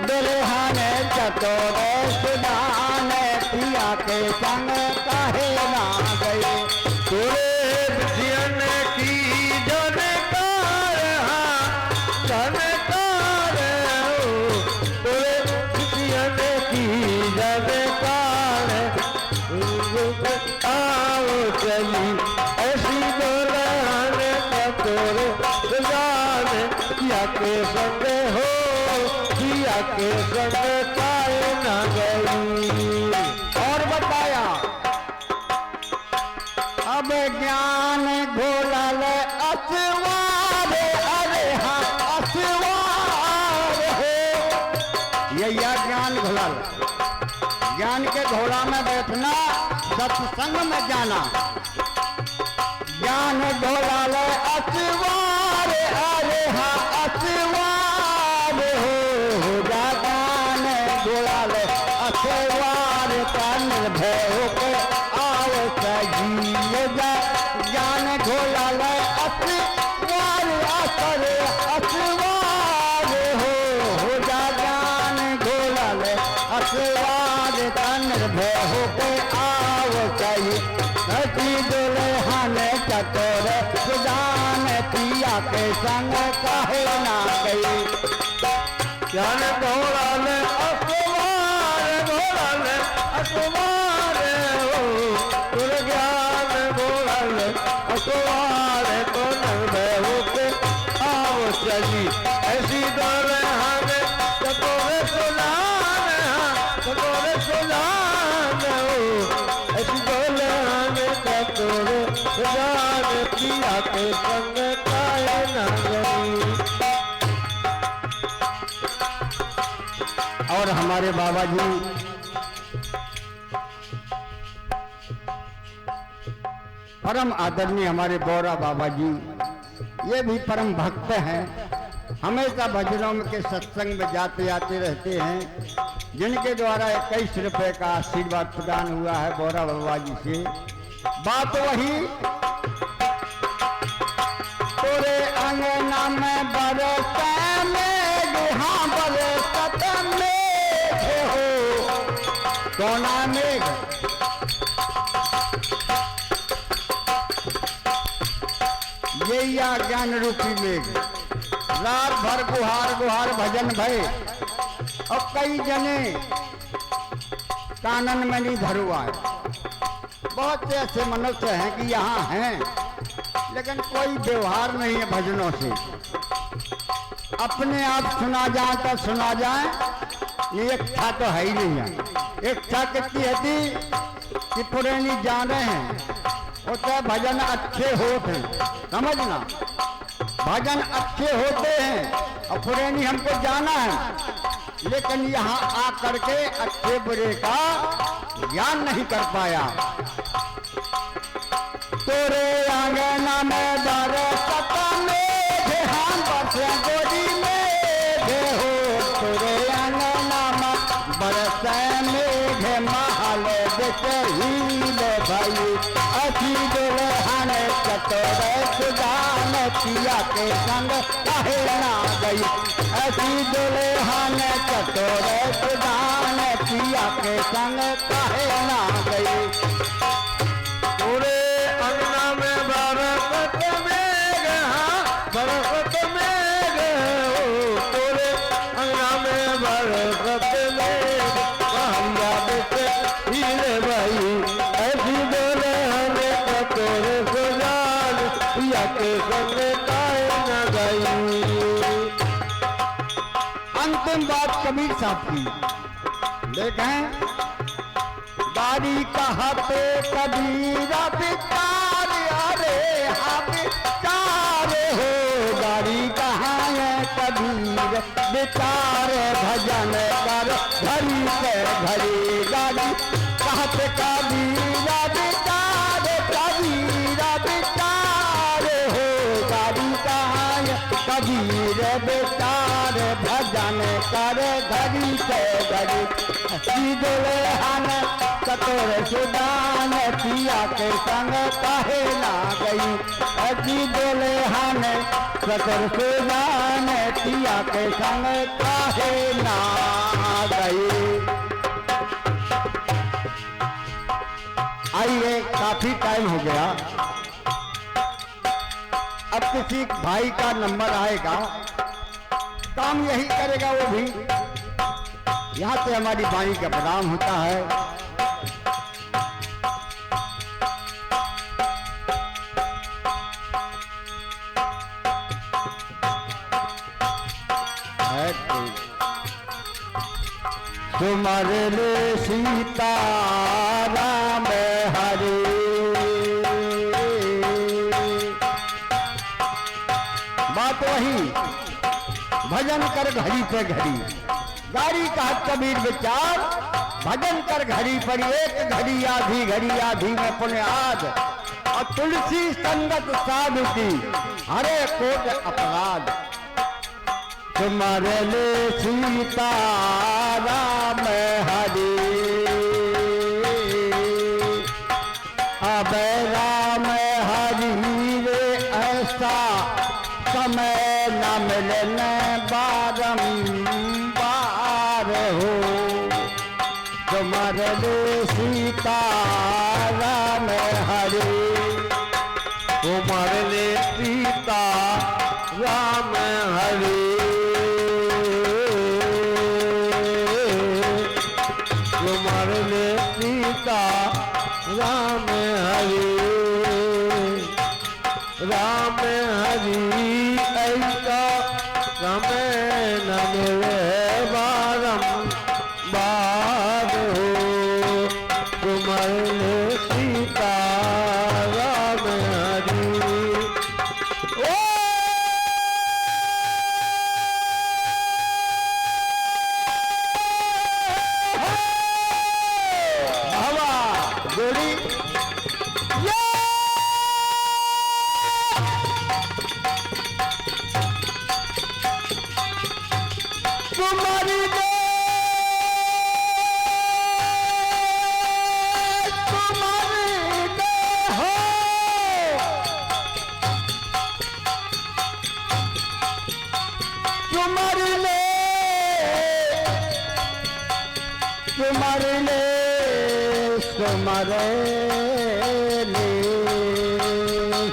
दुल्हन चतुरे सुजान पिया के संग काहे ना गई। तोरे बिछियन की जनकार, हाँ जनकार हो। तोरे बिछियन की जनकार, आओ चली ऐसी दुल्हन चतुरे सुजान पिया के संग हो, पिया के संग काहे ना गई। और बताया अब ज्ञान घोलल असवार, अरे हाँ असवार हो। यही ज्ञान घोलल, ज्ञान के घोड़ा में बैठना, सत्संग में जाना, ज्ञान घोला ले असवार, अरे हाँ असवार हो जा ज्ञान घोला ले असवार का निर्भय होके आओ सजीव जा ज्ञान घोला ले असवार, असरे असवार हो जा ज्ञान घोला ले असवार का निर्भय होके आओ सही नची दुल्हन चतुर सुदान पिया के संग कहे ना गई ज्ञान घोड़ा ले असवार, घोड़ा ले असवार हो तुर ज्ञान घोड़ा ले असवार तो निर्भय होके आओ चली ऐसी दुल्हन चतुर सुदान, चतुर सुदान हो ऐसी दुल्हन चतुर सुदान पिया के संग कहे ना गई। और हमारे बाबा जी परम आदरणीय हमारे बोरा बाबा जी ये भी परम भक्त हैं, हमेशा भजनों में के सत्संग में जाते आते रहते हैं, जिनके द्वारा 21 रुपए का आशीर्वाद प्रदान हुआ है बोरा बाबा जी से। बात वही तोरे अंगना में बरसे मेघ, हाँ बरसत मेघ हो सोना मेघ, ये या ज्ञान रूपी मेघ रात भर गुहार गुहार भजन भय, और कई जने कानन में नहीं धरुआ है। बहुत से ऐसे मनुष्य हैं कि यहाँ हैं लेकिन कोई व्यवहार नहीं है भजनों से, अपने आप सुना जाए तो सुना जाए, ये इच्छा तो है ही नहीं है। इच्छा कितनी है कि पुरानी जाने हैं होते भजन अच्छे होते हैं, समझना भजन अच्छे होते हैं और पुरानी हमको जाना है, लेकिन यहाँ आकर के अच्छे बुरे का ज्ञान नहीं कर पाया। तोरे आंगना में बरसत मेघ, हाँ बरसे गोदी मेघ हो तोरे आंगना में बरसे मेघ, महल देखे हीले भाई असी दुल्हन चतुर सुदान पिया के संग कहे ना गई, असी दुल्हन चतुर सुदान पिया के संग कहे ना गई। पूरे अंगना में बरसत मेघ, हाँ बरसत मेघ हो पूरे अंगना में बरसत मेघ, कहलिया बेटे हीरे भाई ऐसी दुल्हन चतुर सुदान पिया के संग कहे ना गई। अंतिम बात कबीर साहब की देखें, गाड़ी कहते कबीरा विचार, अरे हाँ विचार हो गाड़ी कहाँ है कबीर विचार, भजन कर घड़ी से घड़ी गाड़ी कहते कबीरा विचार, कबीरा विचार हो गाड़ी कहाँ है कबीर विचार, भजन कर घड़ी से घड़ी दुल्हन चतुर सुदान पिया के संग कहे ना गई, अजी दुल्हन चतुर सुदान पिया के संग कहे ना गई। आइए काफी टाइम हो गया, अब किसी भाई का नंबर आएगा, काम यही करेगा वो भी। यहाँ से हमारी वाणी का प्रणाम होता है। सुमर ले सीता राम हरे, बात वही भजन कर घड़ी पे घड़ी, गाड़ी का कबीर विचार, भजन कर घड़ी पर एक घड़ी आधी में पुण्य आज, और तुलसी संगत साधु की हरे कोट अपराध। तुम्हारे लिए सीता राम हरि, अब राम हरि रे ऐसा समय न मिलने बारंबार हो। तुम्हारे लिए सीता राम हरि, तुम्हारे लिए सीता राम हरि, तुम्हारे लिए सीता राम हरि, राम हरि ऐसा समय न मिले बारंबार हो। तुम्हारे लिए सीता राम हरि। ओ हवा गोरी तुम्हारी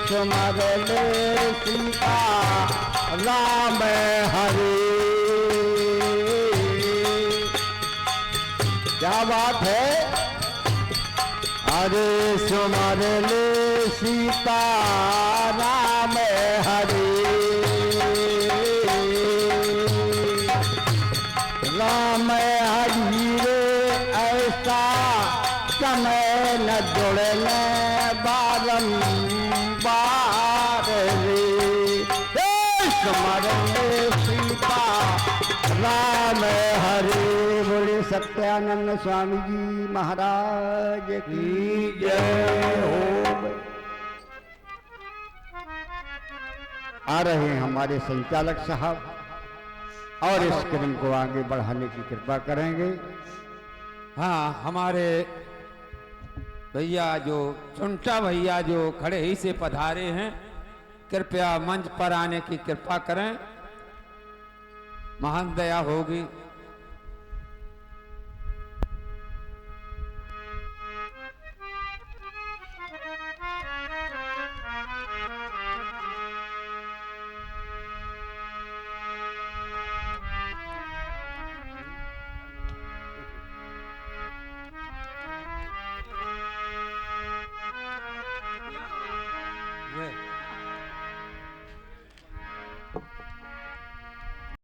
तुम्हारे ले सीता राम हरि। क्या बात है? अरे तुम्हारे ले सीता राम हरि, राम हरि रे ऐसा समय न जुड़ने बारंबार रे। तुम्हारे सीता राम हरि। बोले सत्यानंद स्वामी जी महाराज की जय हो। आ रहे हैं हमारे संचालक साहब और इस क्रम को आगे बढ़ाने की कृपा करेंगे। हाँ, हमारे भैया जो चुंटा भैया जो खड़े ही से पधारे हैं, कृपया मंच पर आने की कृपा करें, महान दया होगी।